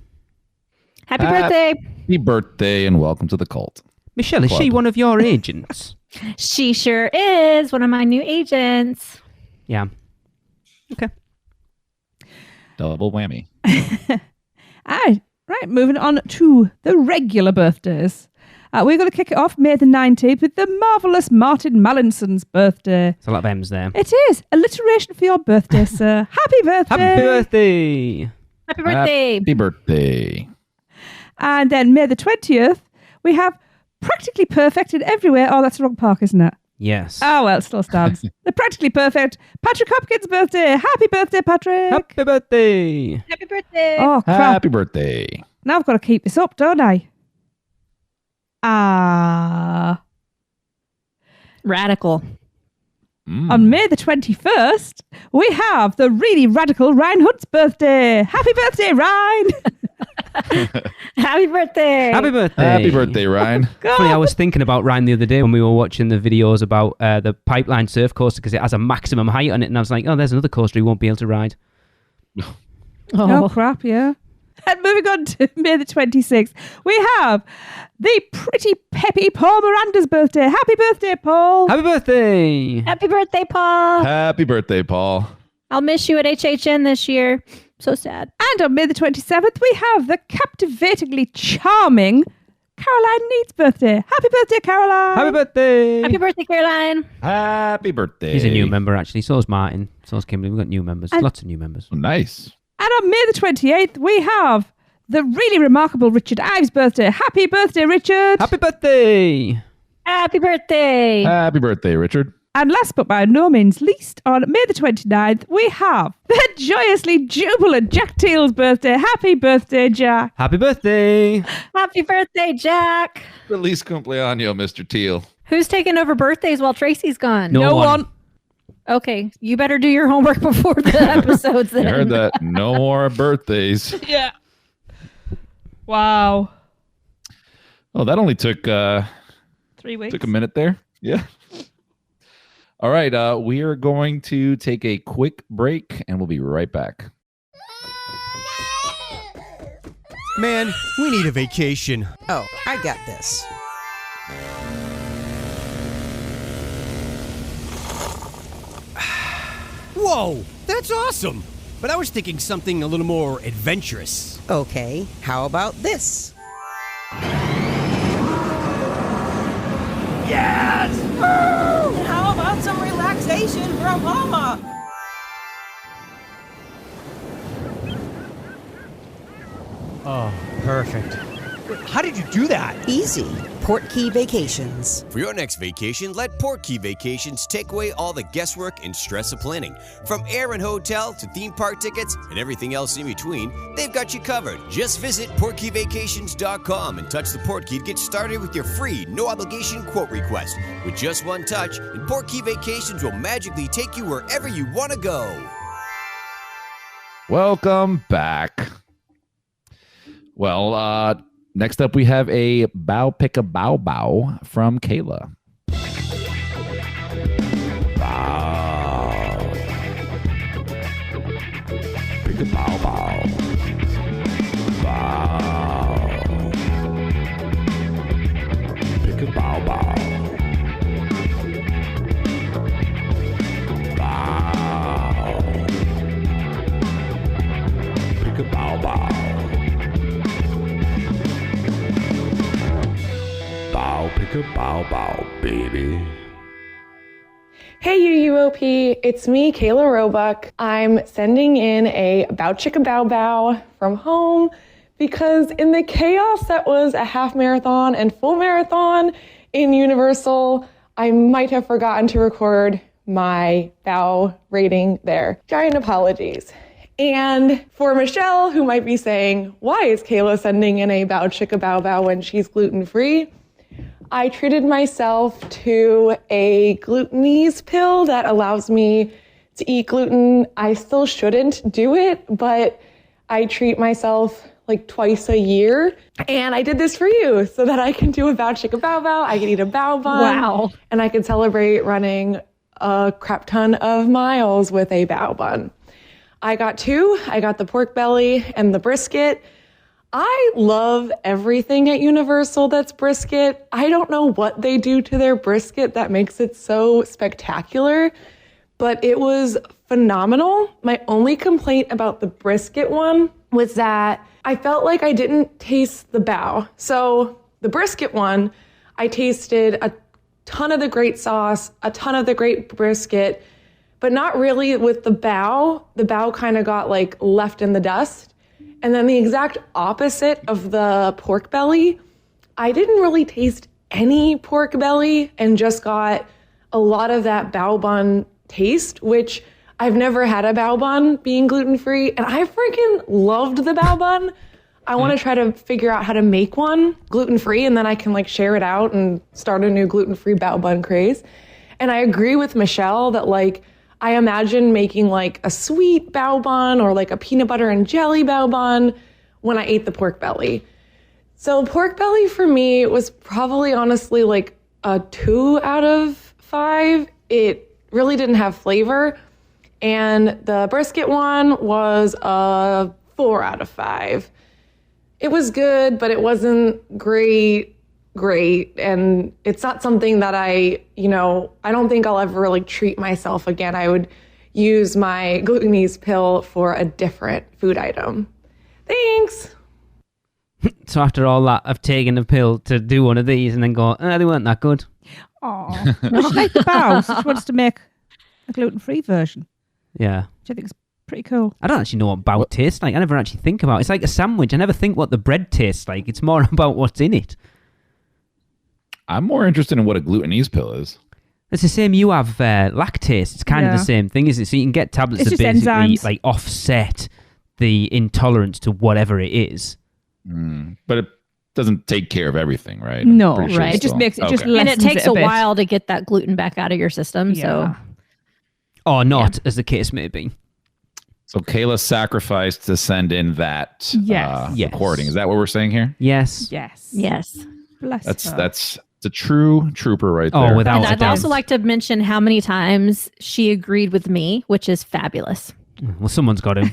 Happy birthday. Happy birthday and welcome to the cult. Michelle, is she Club. one of your agents? She sure is one of my new agents. Yeah. Okay. Double whammy. Right, moving on to the regular birthdays. We're going to kick it off May the 19th with the marvellous Martin Mallinson's birthday. It's a lot of M's there. It is. Alliteration for your birthday, sir. Happy birthday. Happy birthday. Happy birthday. Happy birthday. And then May the 20th, we have Practically Perfect in Everywhere. Oh, that's the wrong park, isn't it? Yes. Oh, well, it still stands. The practically perfect Patrick Hopkins' birthday. Happy birthday, Patrick. Happy birthday. Happy birthday. Oh, crap. Happy birthday. Now I've got to keep this up, don't I? Radical. On May the 21st, we have the really radical Ryan Hunt's birthday. Happy birthday, Ryan. Happy birthday. Happy birthday. Happy birthday, Ryan. Funny, I was thinking about Ryan the other day when we were watching the videos about the Pipeline surf coaster because it has a maximum height on it, and I was like, oh, there's another coaster he won't be able to ride. Oh, crap, yeah. And moving on to May the 26th, we have the pretty peppy Paul Miranda's birthday. Happy birthday, Paul. Happy birthday. Happy birthday, Paul. Happy birthday, Paul. I'll miss you at HHN this year. So sad. And on May the 27th, we have the captivatingly charming Caroline Need's birthday. Happy birthday, Caroline. Happy birthday. Happy birthday, Caroline. Happy birthday. He's a new member, actually. So is Martin. So is Kimberly. We've got new members. And- Lots of new members. Oh, nice. And on May the 28th, we have the really remarkable Richard Ives' birthday. Happy birthday, Richard. Happy birthday. Happy birthday. Happy birthday, Richard. And last but by no means least, on May the 29th, we have the joyously jubilant Jack Teal's birthday. Happy birthday, Jack. Happy birthday. Happy birthday, Jack. Feliz cumpleaños, Mr. Teal. Who's taking over birthdays while Tracy's gone? No one. Okay, you better do your homework before the episodes then. I heard that. No more birthdays. Yeah. Wow. Oh, that only took 3 weeks. took a minute there. Yeah. All right. We are going to take a quick break, and we'll be right back. Man, we need a vacation. Oh, I got this. Whoa, that's awesome. But I was thinking something a little more adventurous. Okay, how about this? Yes! And how about some relaxation from Mama? Oh, perfect. How did you do that? Easy. PortKey Vacations. For your next vacation, let PortKey Vacations take away all the guesswork and stress of planning. From air and hotel to theme park tickets and everything else in between, they've got you covered. Just visit PortKeyVacations.com and touch the PortKey to get started with your free, no-obligation quote request. With just one touch, and PortKey Vacations will magically take you wherever you want to go. Welcome back. Well, next up we have a bow pick a bow bow from Kayla. Bow. Pick a bow bow. Bow. Pick a bow bow. Bow. Pick a bow bow. Bow, pick a bow, bow, baby. Hey UUOP, it's me, Kayla Roebuck. I'm sending in a Bow Chicka Bow Bow from home because in the chaos that was a half marathon and full marathon in Universal, I might have forgotten to record my bow rating there. Giant apologies. And for Michelle, who might be saying, why is Kayla sending in a Bow Chicka Bow Bow when she's gluten-free? I treated myself to a glutenese pill that allows me to eat gluten. I still shouldn't do it, but I treat myself like twice a year. And I did this for you so that I can do a Bow Chicka Bow Bow. I can eat a bow bun. Wow. And I can celebrate running a crap ton of miles with a bow bun. I got two. I got the pork belly and the brisket. I love everything at Universal that's brisket. I don't know what they do to their brisket that makes it so spectacular, but it was phenomenal. My only complaint about the brisket one was that I felt like I didn't taste the bow. So the brisket one, I tasted a ton of the great sauce, a ton of the great brisket, but not really with the bow. The bow kind of got like left in the dust. And then the exact opposite of the pork belly, I didn't really taste any pork belly and just got a lot of that bao bun taste, which I've never had a bao bun being gluten-free, and I freaking loved the bao bun. I want to try to figure out how to make one gluten-free, and then I can like share it out and start a new gluten-free bao bun craze. And I agree with Michelle that like, I imagine making like a sweet bao bun or like a peanut butter and jelly bao bun when I ate the pork belly. So pork belly for me was probably honestly like a 2 out of 5. It really didn't have flavor. And the brisket one was a 4 out of 5. It was good, but it wasn't great. And it's not something that I don't think I'll ever like treat myself again. I would use my glutenese pill for a different food item. Thanks. So after all that, I've taken a pill to do one of these and then go, they weren't that good. Oh, she liked the bao, so she wants to make a gluten-free version, Yeah. which I think is pretty cool. I don't actually know what bao tastes like. I never actually think about it. It's like a sandwich. I never think what the bread tastes like. It's more about what's in it. I'm more interested in what a glutenese pill is. It's the same. You have lactase. It's kind of Yeah. the same thing, isn't it? So you can get tablets It's that just basically enzymes. like offset the intolerance to whatever it is. But it doesn't take care of everything, right? No, I'm pretty sure right. It just still- makes it just Okay. And it lessens takes a a bit. while to get that gluten back out of your system. Yeah. So Or not, as the case may be. So Kayla sacrificed to send in that Yes. Yes. recording. Is that what we're saying here? Yes. Yes. yes. Bless her. That's a true trooper right Oh, there. without And a I'd doubt. also like to mention how many times she agreed with me, which is fabulous. Well, someone's got him.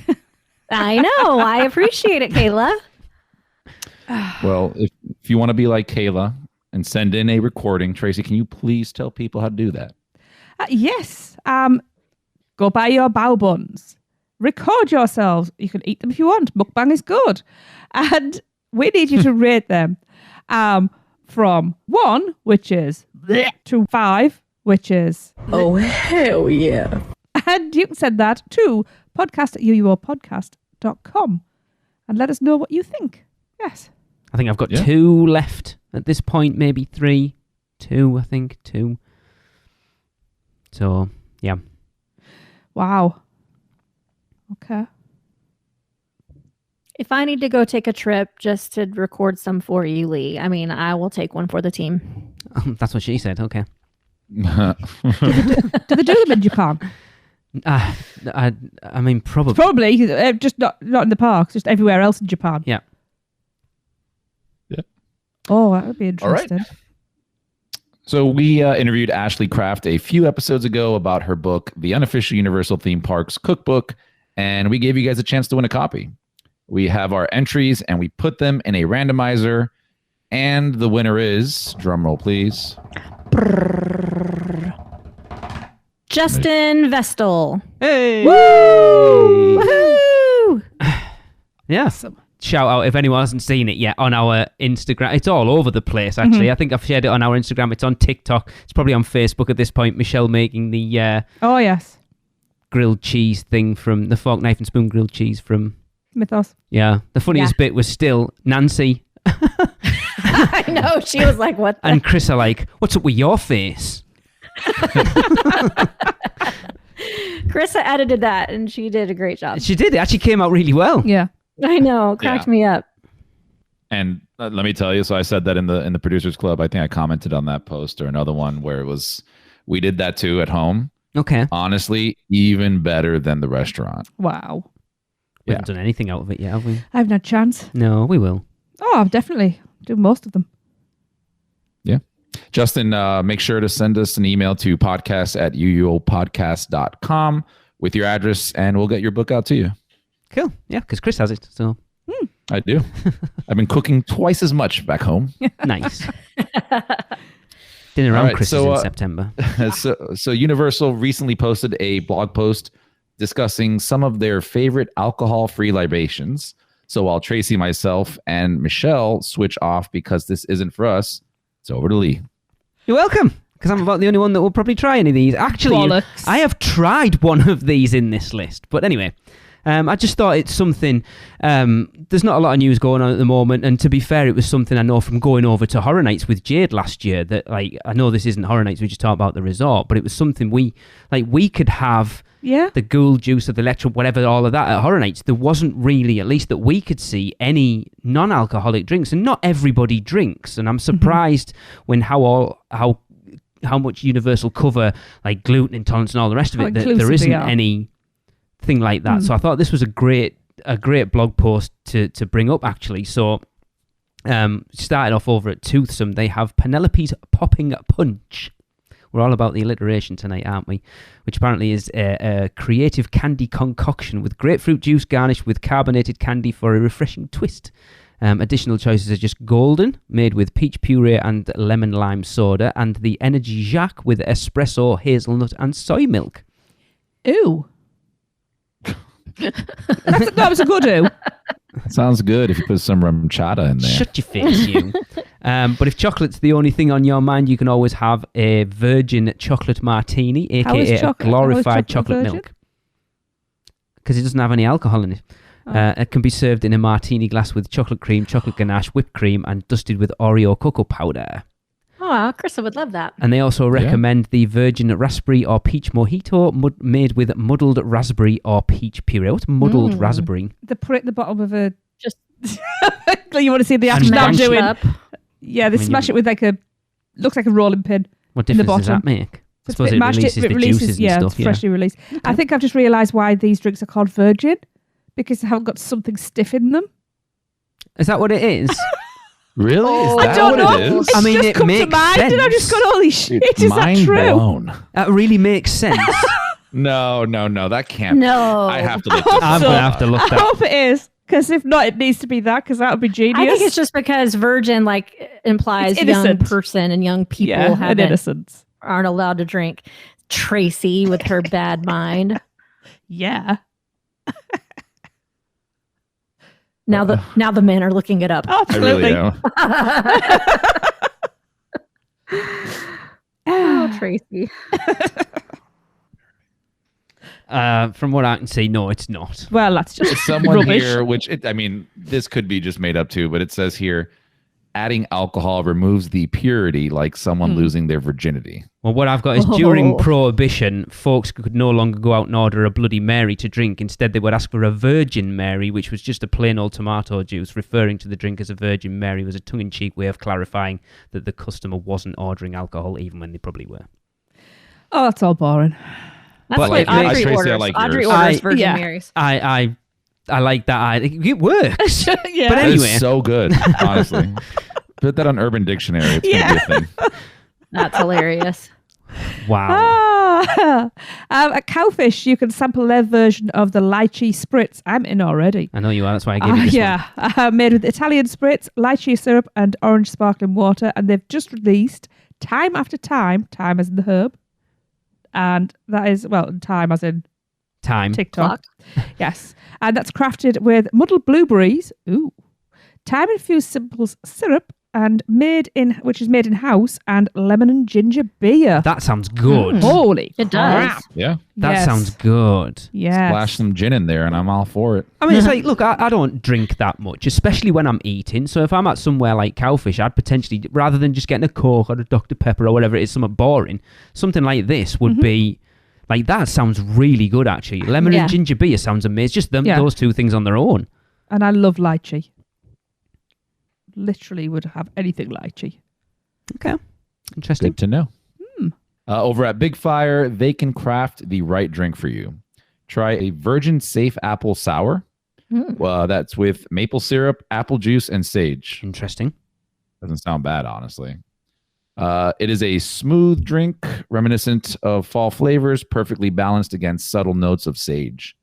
I know. I appreciate it, Kayla. Well, if you want to be like Kayla and send in a recording, Tracy, can you please tell people how to do that? Yes. Go buy your bao buns. Record yourselves. You can eat them if you want. Mukbang is good. And we need you to rate them from 1, which is bleh, to 5, which is Oh, hell yeah. and you can send that to podcast@uuopodcast.com and let us know what you think. Yes. I think I've got Yeah. 2 left at this point, maybe 3. 2, I think. 2. So, yeah. Wow. Okay. If I need to go take a trip just to record some for you, Lee, I mean, I will take one for the team. That's what she said. Okay. Do they do them in Japan? I mean, probably. Probably. Just not in the parks, just everywhere else in Japan. Yeah. Yeah. Oh, that would be All right. interesting. So we interviewed Ashley Kraft a few episodes ago about her book, The Unofficial Universal Theme Parks Cookbook, and we gave you guys a chance to win a copy. We have our entries, and we put them in a randomizer, and the winner is, drumroll please, Justin Vestal. Hey! Woo! Yeah. Shout out if anyone hasn't seen it yet on our Instagram. It's all over the place, actually. I think I've shared it on our Instagram. It's on TikTok. It's probably on Facebook at this point. Michelle making the Oh, yes. grilled cheese thing from the fork, knife and spoon grilled cheese from... Mythos. Yeah. The funniest bit was still Nancy I know. She was like, what the? and Chris are like, what's up with your face? Carissa edited that and she did a great job. She did. It actually came out really well. Yeah. I know. Cracked me up. and let me tell you, so I said that in the Producers Club. I think I commented on that post or another one where it was, we did that too at home. Okay. Honestly, even better than the restaurant. Wow. We haven't done anything out of it yet, have we? I haven't had a chance. No, we will. Oh, definitely. Do most of them. Yeah. Justin, make sure to send us an email to podcast@uuopodcast.com with your address, and we'll get your book out to you. Cool. Yeah, because Chris has it. So I do. I've been cooking twice as much back home. nice. Dinner All around right, Chris's so, in September. So Universal recently posted a blog post discussing some of their favorite alcohol-free libations. So while Tracy, myself, and Michelle switch off because this isn't for us, it's over to Lee. You're welcome. Because I'm about the only one that will probably try any of these. Actually, Bollocks. I have tried one of these in this list. But anyway, I just thought it's something. There's not a lot of news going on at the moment, and to be fair, it was something I know from going over to Horror Nights with Jade last year. That like I know this isn't Horror Nights, we just talked about the resort, but it was something we could have. Yeah. The ghoul juice or the electro, whatever, all of that at Horror Nights. There wasn't really, at least that we could see, any non-alcoholic drinks, and not everybody drinks. And I'm surprised when how much Universal cover like gluten intolerance and all the rest of it. That there isn't any thing like that. So I thought this was a great blog post to bring up actually. So started off over at Toothsome, they have Penelope's Popping Punch. We're all about the alliteration tonight, aren't we? Which apparently is a creative candy concoction with grapefruit juice garnished with carbonated candy for a refreshing twist. Additional choices are just Golden, made with peach puree and lemon lime soda, and the Energy Jacques with espresso, hazelnut, and soy milk. Ooh. that was a good ooh. Sounds good if you put some rum chata in there. Shut your face, you. But if chocolate's the only thing on your mind, you can always have a virgin chocolate martini, aka a glorified chocolate milk. Because it doesn't have any alcohol in it. It can be served in a martini glass with chocolate cream, chocolate ganache, whipped cream, and dusted with Oreo cocoa powder. Oh, Krista would love that. And they also recommend the virgin raspberry or peach mojito made with muddled raspberry or peach puree. What's muddled raspberry? They put it in the bottom of a... Just... you want to see the action I'm doing? Up. Yeah, they smash it with like a... Looks like a rolling pin. What difference does that make? I suppose it releases the juices and stuff. It's freshly released. Okay. I think I've just realised why these drinks are called virgin. Because they haven't got something stiff in them. Is that what it is? Really? Is that I don't know. It is? I mean, just it come makes to mind sense. And I just got all these shit. Is that true? Blown. That really makes sense. No, that can't. No. I have to look this I'm going to have to look that. I hope it is. Because if not, it needs to be that, because that would be genius. I think it's just because virgin implies young person, and young people aren't allowed to drink. Tracy with her bad mind. Yeah. Now the men are looking it up. Oh, absolutely. I really am. Oh, Tracy. From what I can see, no, it's not. Well, that's just someone rubbish. Here, this could be just made up too, but it says here, adding alcohol removes the purity, like someone losing their virginity. Well, what I've got is during Prohibition, folks could no longer go out and order a Bloody Mary to drink. Instead, they would ask for a Virgin Mary, which was just a plain old tomato juice. Referring to the drink as a Virgin Mary was a tongue-in-cheek way of clarifying that the customer wasn't ordering alcohol, even when they probably were. Oh, that's all boring. That's what Audrey orders. Audrey orders Virgin Marys. I like that. It works. Yeah. But anyway. It's so good, honestly. Put that on Urban Dictionary. It's going to be a thing. That's hilarious. Wow. At Cowfish, you can sample their version of the lychee spritz. I'm in already. I know you are. That's why I gave you this one. Made with Italian spritz, lychee syrup, and orange sparkling water. And they've just released Time After Time as in the herb. And that is, time as in time. TikTok. Yes. And that's crafted with muddled blueberries. Ooh. Time-infused simple syrup and which is made in-house, and lemon and ginger beer. That sounds good. Holy it crap. Does. Yeah. That sounds good. Yeah. Splash some gin in there and I'm all for it. I mean, it's like, look, I don't drink that much, especially when I'm eating. So if I'm at somewhere like Cowfish, I'd potentially, rather than just getting a Coke or a Dr. Pepper or whatever it is, something boring, something like this would be, like, that sounds really good, actually. Lemon and ginger beer sounds amazing. Just those two things on their own. And I love lychee. Literally would have anything lychee. Okay. Interesting. Good to know. Over at Big Fire, they can craft the right drink for you. Try a Virgin Safe Apple Sour. That's with maple syrup, apple juice, and sage. Interesting. Doesn't sound bad, honestly. It is a smooth drink, reminiscent of fall flavors, perfectly balanced against subtle notes of sage.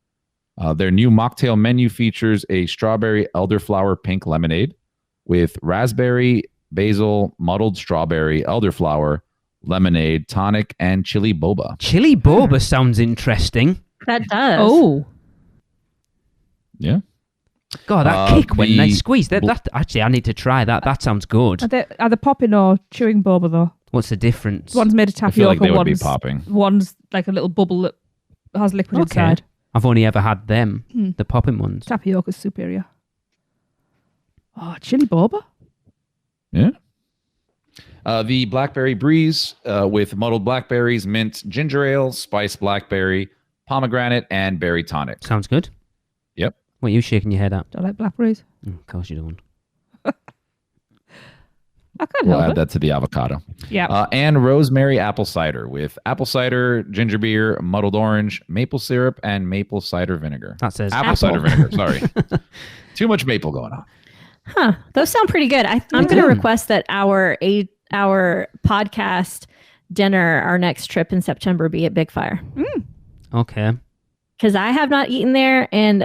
Their new mocktail menu features a strawberry elderflower pink lemonade with raspberry, basil, muddled strawberry, elderflower, lemonade, tonic, and chili boba. Chili boba sounds interesting. That does. Oh. Yeah. God, that kick when they squeeze. That actually, I need to try that. That sounds good. Are they popping or chewing boba, though? What's the difference? One's made of tapioca. I feel like they would be popping. One's like a little bubble that has liquid inside. I've only ever had them, the popping ones. Tapioca's superior. Oh, chili boba. Yeah. The Blackberry Breeze with muddled blackberries, mint, ginger ale, spiced blackberry, pomegranate, and berry tonic. Sounds good. Yep. What are you shaking your head at? Do I like blackberries? Of course you don't. I can't We'll help add it. that to the avocado. Yeah. And rosemary apple cider with apple cider, ginger beer, muddled orange, maple syrup, and maple cider vinegar. That says apple cider vinegar. Sorry. Too much maple going on. Huh. Those sound pretty good. I'm going to request that our podcast dinner, our next trip in September, be at Big Fire. Okay. Because I have not eaten there, and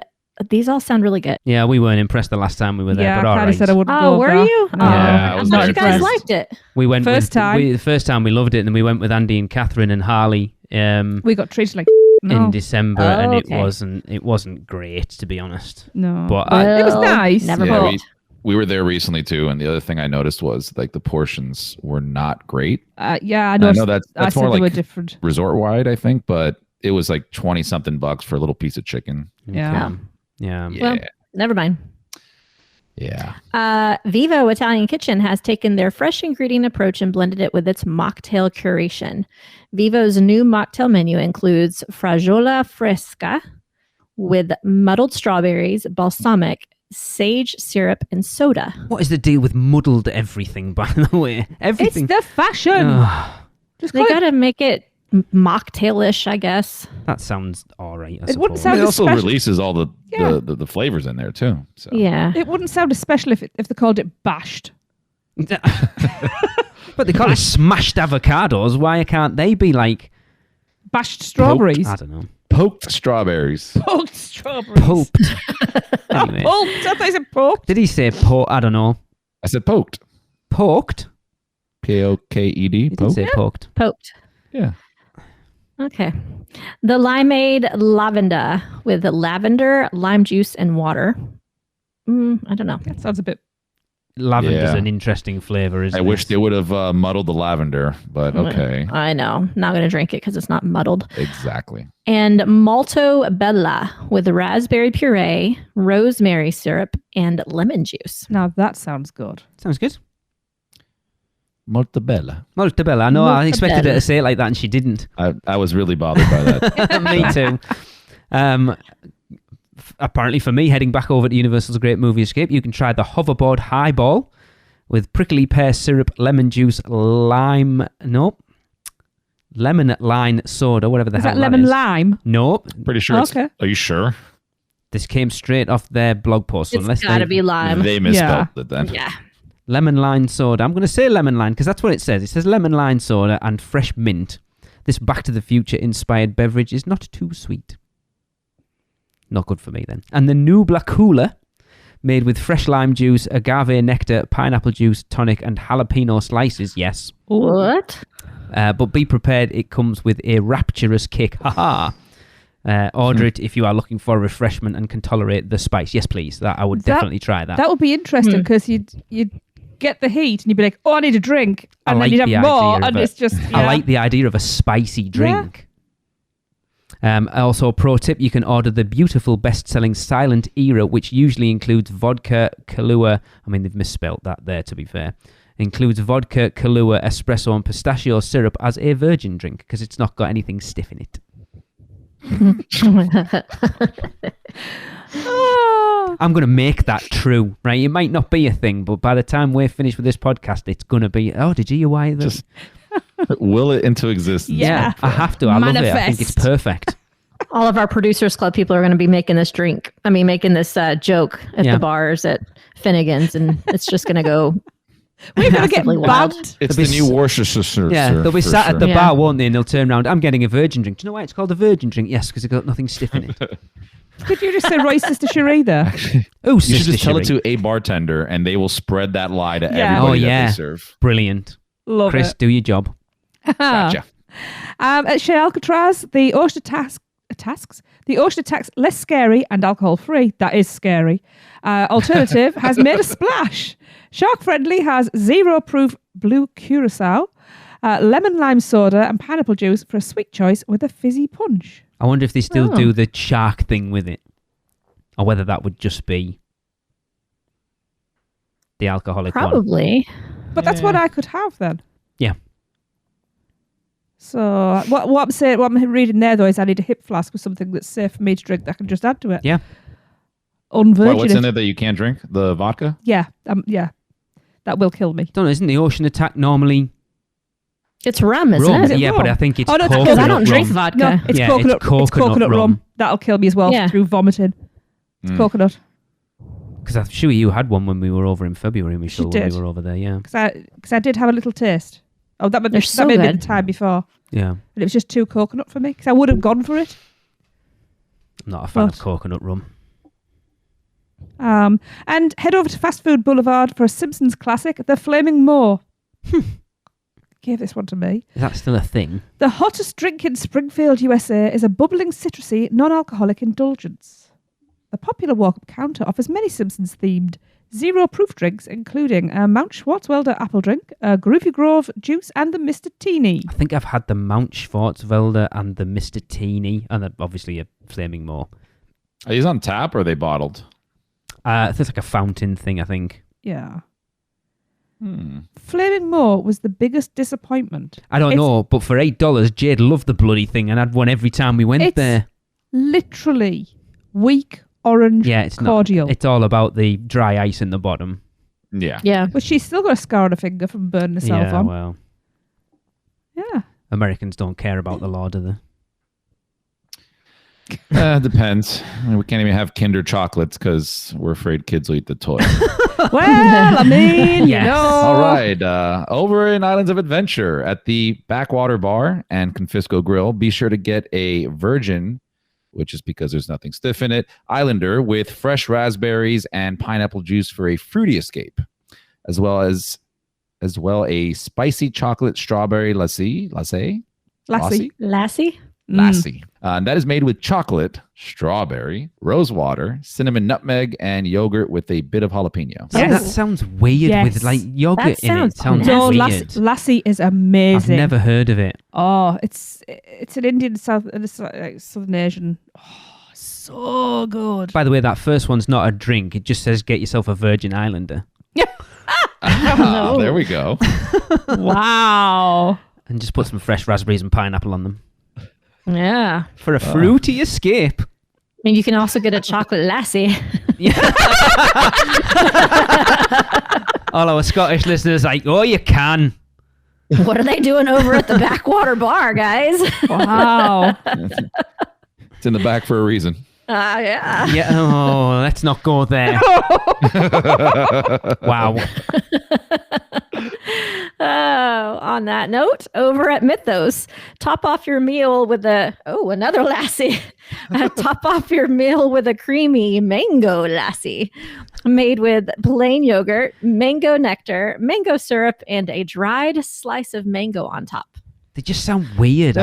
these all sound really good. Yeah, we weren't impressed the last time we were there, Yeah, but I all kind right. of said I wouldn't go. Oh, were there. you? No, Yeah, I I was thought very you guys impressed. liked it. We went First time. the first time we loved it, and then we went with Andy and Catherine and Harley We got treated like in December, Oh, and okay. it wasn't great, to be honest. No. But It was Well, nice. Never Yeah, booked. we were there recently too, and the other thing I noticed was like the portions were not great. Yeah, I I know. know that's I said more they were like different. resort wide, I think, but it was like 20 something bucks for a little piece of chicken. Yeah. okay. Yeah. Yeah. Well, never mind. Yeah. Vivo Italian Kitchen has taken their fresh ingredient approach and blended it with its mocktail curation. Vivo's new mocktail menu includes fragola fresca with muddled strawberries, balsamic, sage syrup, and soda. What is the deal with muddled everything, by the way? Everything. It's the fashion. Ugh, Just They call it- got to make it mocktailish, I guess. that sounds all right, I It wouldn't suppose. sound It also special- releases all the, Yeah. the flavors in there too. So Yeah. It wouldn't sound as special if they called it bashed. But they call it smashed avocados. Why can't they be like Bashed strawberries. I don't know. poked strawberries. Poked strawberries. Pulped. Anyway. Poked. I thought you said poked. Did he say I don't know. I said poked. Poked? Poked. He did Poked. say poked. Poked. Yeah. Okay. The limeade lavender with lavender, lime juice, and water. I don't know. That sounds a bit. Lavender's Yeah. an interesting flavour, isn't I it? wish they would have muddled the lavender, but okay. I know. Not going to drink it because it's not muddled. Exactly. And Malto Bella with raspberry puree, rosemary syrup, and lemon juice. Now that sounds good. Sounds good. Molto bella. Molto bella. I know. I Molto expected her bella. to say it like that, and she didn't. I was really bothered by that. Me too. Apparently, for me, heading back over to Universal's Great Movie Escape, you can try the hoverboard highball with prickly pear syrup, lemon juice, lemon lime soda, whatever the Is hell that lemon is. lime? Nope. Pretty sure. Okay. Are you sure? This came straight off their blog post. So It's unless got to they be lime. They misspelled it then. Yeah. lemon lime soda. I'm going to say lemon lime because that's what it says. It says lemon lime soda and fresh mint. This Back to the Future inspired beverage is not too sweet. Not good for me then. And the Nubla Cooler, made with fresh lime juice, agave nectar, pineapple juice, tonic, and jalapeno slices. Yes. What? But be prepared, it comes with a rapturous kick. Haha. Order it if you are looking for refreshment and can tolerate the spice. Yes, please. I would definitely try that. That would be interesting because you'd get the heat and you'd be like, oh, I need a drink. And then you'd have more. And it's just. I like the idea of a spicy drink. Also, pro tip, you can order the beautiful best-selling Silent Era, which usually includes vodka, Kahlua. I mean, they've misspelled that there, to be fair. Includes vodka, Kahlua, espresso, and pistachio syrup as a virgin drink because it's not got anything stiff in it. I'm going to make that true, right? It might not be a thing, but by the time we're finished with this podcast, it's going to be, oh, did you why the... Just will it into existence. Yeah. I have to. I love it. I think Manifest. it's perfect. All of our Producers Club people are going to be making this joke at the bars at Finnegan's, and it's just going to go. We're going to get massively wild. banned. It's They'll the be new Worcestershire. Yeah, they'll be for sat at sure. the Yeah. bar, won't they? And they'll turn around. I'm getting a virgin drink. Do you know why it's called a virgin drink? Yes, because it's got nothing stiff in it. Could you just say Roy Sister Cherie there? Oh, You should just tell it Cherie. to a bartender, and they will spread that lie to Yeah. everybody Oh, yeah. that they serve. Brilliant. Love Chris, it. do your job. Gotcha. At Chez Alcatraz, the oyster tax less scary and alcohol free. That is scary. Alternative has made a splash. Shark Friendly has 0 proof blue curacao, lemon lime soda, and pineapple juice for a sweet choice with a fizzy punch. I wonder if they still do the shark thing with it, or whether that would just be the alcoholic one. Probably. But that's what I could have then. Yeah. So what I'm reading there though is I need a hip flask with something that's safe for me to drink that I can just add to it. Yeah. Unvirgin. What's in there that you can't drink? The vodka? Yeah. That will kill me. Don't know, isn't the Ocean Attack normally It's rum, isn't rum? it? it Yeah, rum? but I think it's Oh, no, it's coconut Because I don't drink rum. vodka. No, it's Yeah, coconut. it's coconut rum. rum. That'll kill me as well Yeah. through vomiting. It's coconut. Because I'm sure you had one when we were over in February, She Michelle, when did. we were over there, yeah. Because I did have a little taste. Oh, that They're may so be the good. time before. Yeah. And it was just too coconut for me. Because I would have gone for it. I'm not a fan But- of coconut rum. And head over to Fast Food Boulevard for a Simpsons classic, The Flaming Moor. Gave this one to me. Is that still a thing? The hottest drink in Springfield, USA is a bubbling citrusy, non-alcoholic indulgence. The popular walk-up counter offers many Simpsons-themed zero-proof drinks, including a Mount Schwarzwälder apple drink, a Groovy Grove juice, and the Mr. Teeny. I think I've had the Mount Schwarzwälder and the Mr. Teeny, and then obviously a Flaming Moor. Are these on tap or are they bottled? It's like a fountain thing, I think. Yeah. Flaming Moor was the biggest disappointment. I don't know, but for $8, Jade loved the bloody thing and had one every time we went there. Literally weak orange Yeah, it's cordial. not. It's all about the dry ice in the bottom. Yeah. Yeah. But she's still got a scar on her finger from burning herself Yeah, on. well, Yeah. Americans don't care about the law, do they? Depends. We can't even have Kinder chocolates because we're afraid kids will eat the toy. Well, I mean, Yes. you know. All right. Over in Islands of Adventure at the Backwater Bar and Confisco Grill, be sure to get a virgin, which is because there's nothing stiff in it, Islander with fresh raspberries and pineapple juice for a fruity escape, as well a spicy chocolate strawberry lassie. Lassie? And that is made with chocolate, strawberry, rose water, cinnamon nutmeg, and yogurt with a bit of jalapeno. See, that sounds weird Yes. with like yogurt That in it. sounds Sounds No, weird. Lassie is I've amazing. never heard of it. Oh, it's an Indian Southern Asian. Oh, so good. By the way, that first one's not a drink. It just says get yourself a Virgin Islander. There we go. Wow. And just put some fresh raspberries and pineapple on them. Yeah. For a fruity escape. I mean, you can also get a chocolate lassie. All our Scottish listeners like, oh, you can. What are they doing over at the Backwater Bar, guys? Wow. It's in the back for a reason. Yeah. Yeah. Oh, let's not go there. Wow. Oh, on that note, over at Mythos, top off your meal with another lassie. Top off your meal with a creamy mango lassie made with plain yogurt, mango nectar, mango syrup, and a dried slice of mango on top. They just sound weird.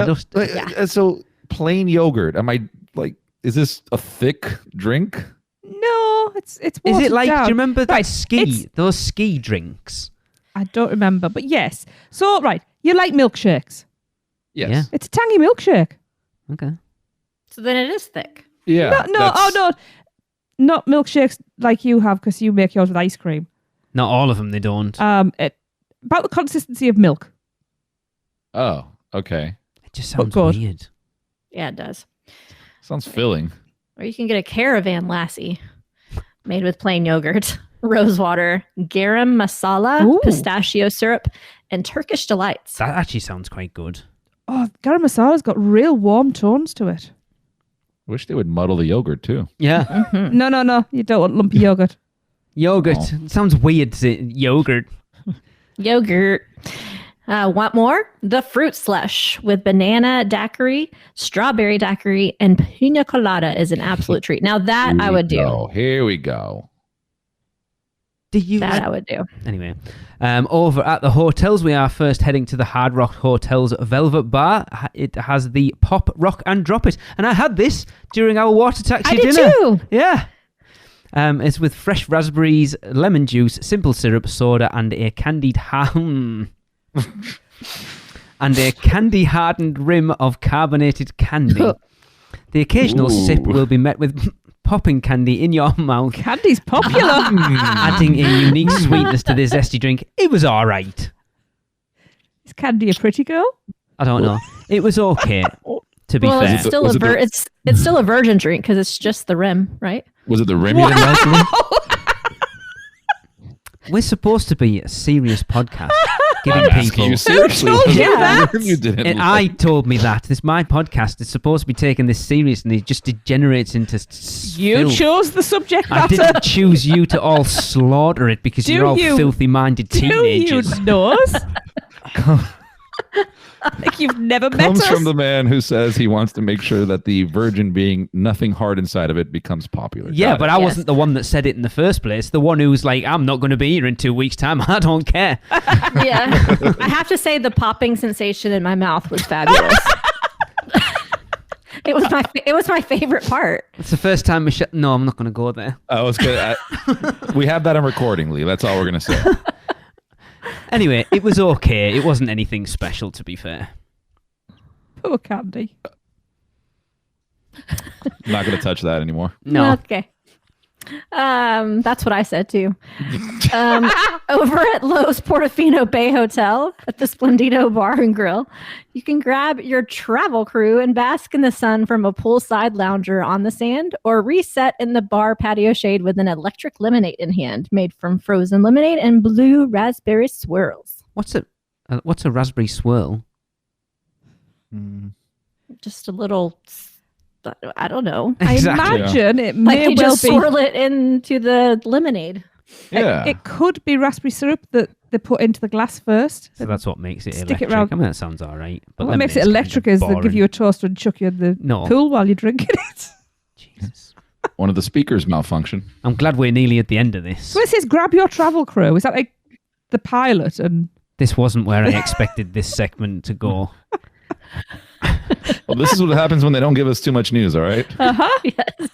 So plain yogurt. Am I like? Is this a thick drink? No, it's Is watered it like, down. do you remember that Right, those ski drinks? I don't remember, but yes. So, right, you like milkshakes. Yes. Yeah. It's a tangy milkshake. Okay. So then it is thick. Yeah. No, not milkshakes like you have because you make yours with ice cream. Not all of them, they don't. About the consistency of milk. Oh, okay. It just sounds good. weird. Yeah, it does. Sounds filling. Or you can get a caravan lassie made with plain yogurt, rose water, garam masala, Ooh. pistachio syrup, and Turkish delights. That actually sounds quite good. Oh, garam masala's got real warm tones to it. Wish they would muddle the yogurt too. Yeah. No, you don't want lumpy yogurt. Yogurt. Oh. It sounds weird to say yogurt. Yogurt. Want more? The fruit slush with banana daiquiri, strawberry daiquiri, and pina colada is an absolute treat. Now that I would do. Here we go. Do you? That I would do. Anyway, over at the hotels, we are first heading to the Hard Rock Hotel's Velvet Bar. It has the Pop, Rock and Drop It. And I had this during our water taxi I did dinner. too. Yeah. It's with fresh raspberries, lemon juice, simple syrup, soda, and a candied and a candy-hardened rim of carbonated candy. The occasional Ooh. sip will be met with popping candy in your mouth, Candy's popular. adding a unique sweetness to this zesty drink. It was all right. Is Candy a pretty girl? I don't know. It was okay, to be Well, fair. it's still Was it the- it's still a virgin drink because it's just the rim, right? Was it the rim you didn't like to me? We're supposed to be a serious podcast, giving people. You seriously? told Was it you the that? rim you didn't And like? I told me that. This my podcast is supposed to be taking this serious, and it just degenerates into You filth. chose the subject I matter. didn't choose you to all slaughter it because Do you're all you- filthy-minded Do you teenagers. nose? Like you've never met Comes us. from the man who says he wants to make sure that the virgin being nothing hard inside of it becomes popular. Yeah, Got but it. I Yes. wasn't the one that said it in the first place. The one who was like, I'm not going to be here in 2 weeks' time. I don't care. Yeah. I have to say the popping sensation in my mouth was fabulous. It was my favorite part. It's the first time Michelle... No, I'm not going to go there. I was good. We have that on recording, Lee. That's all we're gonna say. Anyway, it was okay. It wasn't anything special, to be fair. Poor Candy. I'm not gonna touch that anymore. No. Okay. That's what I said too. Over at Lowe's Portofino Bay Hotel at the Splendido Bar and Grill, you can grab your travel crew and bask in the sun from a poolside lounger on the sand, or reset in the bar patio shade with an electric lemonade in hand, made from frozen lemonade and blue raspberry swirls. What's a raspberry swirl? Just a little, I don't know. Exactly. I imagine it Like may you well just be. swirl it into the lemonade. Yeah. It could be raspberry syrup that they put into the glass first. So that's what makes it Stick electric. it round. I mean, that sounds all right. But What makes it lemonade's electric kind is of they give boring. you a toaster and chuck you in the No. pool while you're drinking it. Jesus. One of the speakers malfunctioned. I'm glad we're nearly at the end of this. So it says grab your travel crew. Is that like the pilot? And This wasn't where I expected this segment to go. Well, this is what happens when they don't give us too much news. All right. Yes.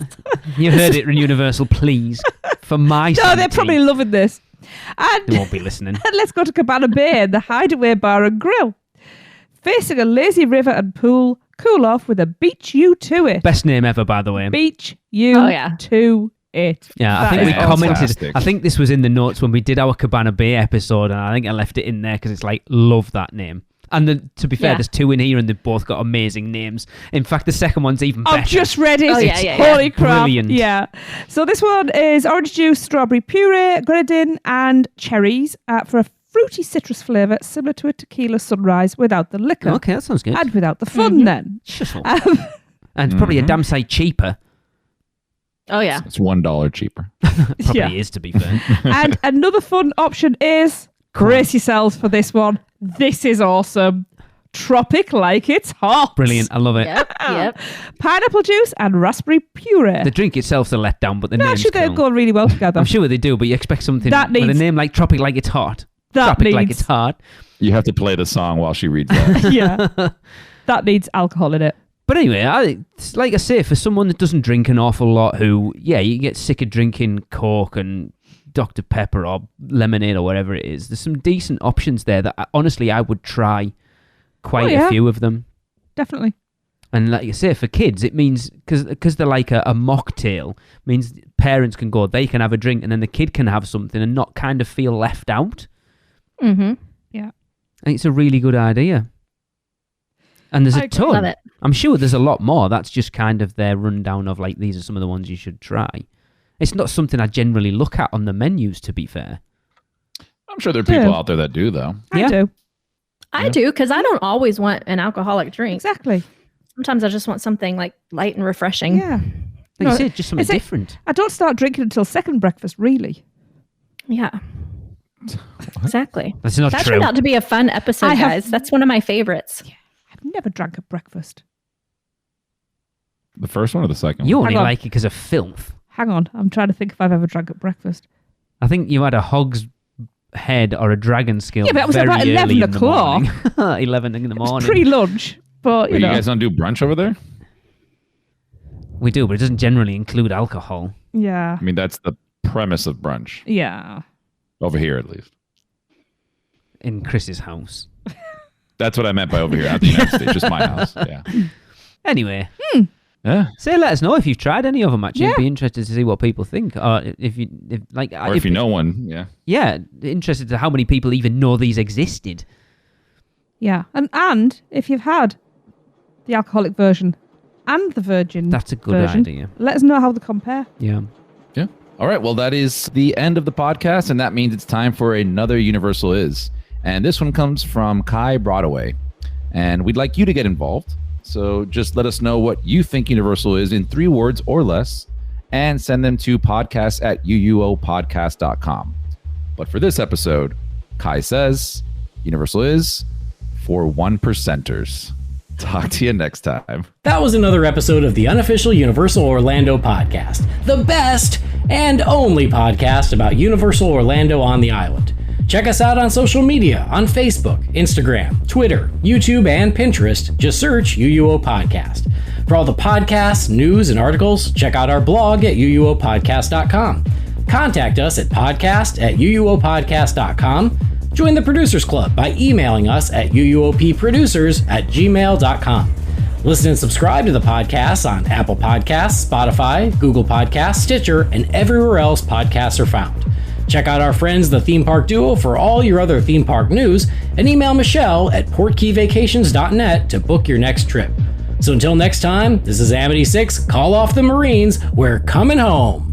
You heard it, Universal, please. For my no, sanity. they're probably loving this. And They won't be listening. And let's go to Cabana Bay, the hideaway bar and grill. Facing a lazy river and pool, cool off with a beach you to it. Best name ever, by the way. Beach you Oh, yeah. to it. Yeah, I That think is we awesome. commented. Fantastic. I think this was in the notes when we did our Cabana Bay episode, and I think I left it in there because it's like, love that name. And to be fair, Yeah. there's two in here, and they've both got amazing names. In fact, the second one's even better. I've just read it. Oh, yeah, yeah, yeah. Holy crap. Brilliant. Yeah. So this one is orange juice, strawberry puree, grenadine, and cherries for a fruity citrus flavour similar to a tequila sunrise without the liquor. Okay, that sounds good. And without the fun then. Shut up. Um, And it's probably a damn sight cheaper. Oh yeah. It's $1 cheaper. Probably Yeah. is, to be fair. and another fun option is brace yourselves for this one. This is awesome. Tropic like it's hot. Brilliant. I love it. Yep. Pineapple juice and raspberry puree. The drink itself's a letdown, but the No, name's actually, they cool. go really well together. I'm sure they do, but you expect something That with a needs- name like Tropic Like It's Hot. That Tropic Like needs- It's Hot. You have to play the song while she reads that. Yeah. That needs alcohol in it. But anyway, like I say, for someone that doesn't drink an awful lot, who, yeah, you get sick of drinking Coke and Dr. Pepper or lemonade or whatever it is, there's some decent options there that honestly I would try quite Oh, yeah. a few of them. Definitely. And like you say, for kids, it means, because they're like a mocktail, means parents can go, they can have a drink, and then the kid can have something and not kind of feel left out. Mm-hmm. I think it's a really good idea. And there's I a agree. ton. Love it. I'm sure there's a lot more. That's just kind of their rundown of like, these are some of the ones you should try. It's not something I generally look at on the menus, to be fair. I'm sure there are people Yeah. out there that do, though. I Yeah. do. I do, because I don't always want an alcoholic drink. Exactly. Sometimes I just want something like light and refreshing. Yeah. Like No, you said, just something it's like- different. I don't start drinking until second breakfast, really. Yeah. Exactly. That's not That true. turned out to be a fun episode, I have- guys. That's one of my favorites. I've never drank at breakfast. The first one or the second You one? only Hang on. like it because of filth. Hang on. I'm trying to think if I've ever drank at breakfast. I think you had a hog's head or a dragon scale. Yeah, but it was very about 11 early in the o'clock. morning. 11 in the It's morning. pre-lunch, but Wait, you you know. guys don't do brunch over there? We do, but it doesn't generally include alcohol. Yeah. I mean, that's the premise of brunch. Yeah. Over here, at least. In Chris's house. That's what I meant by over here, not the United States, just my house. Yeah. Anyway, Yeah. Say, let us know if you've tried any of them. Actually, Yeah. I'd be interested to see what people think. Or if you know one. Yeah. Yeah, interested to how many people even know these existed. Yeah. And if you've had the alcoholic version and the virgin That's a good version, idea. let us know how they compare. Yeah. Yeah. All right. Well, that is the end of the podcast, and that means it's time for another Universal Is. And this one comes from Kai Broadway. And we'd like you to get involved. So just let us know what you think Universal is in 3 words or less, and send them to podcast@uuopodcast.com. But for this episode, Kai says Universal is for 1%ers. Talk to you next time. That was another episode of the Unofficial Universal Orlando Podcast, the best and only podcast about Universal Orlando on the island. Check us out on social media on Facebook, Instagram, Twitter, YouTube, and Pinterest. Just search UUO Podcast. For all the podcasts, news, and articles, check out our blog at uuopodcast.com. Contact us at podcast@uuopodcast.com. Join the Producers Club by emailing us at uuopproducers@gmail.com. Listen and subscribe to the podcast on Apple Podcasts, Spotify, Google Podcasts, Stitcher, and everywhere else podcasts are found. Check out our friends, the Theme Park Duo, for all your other theme park news, and email Michelle at portkeyvacations.net to book your next trip. So until next time, this is Amity 6, Call Off the Marines, we're coming home.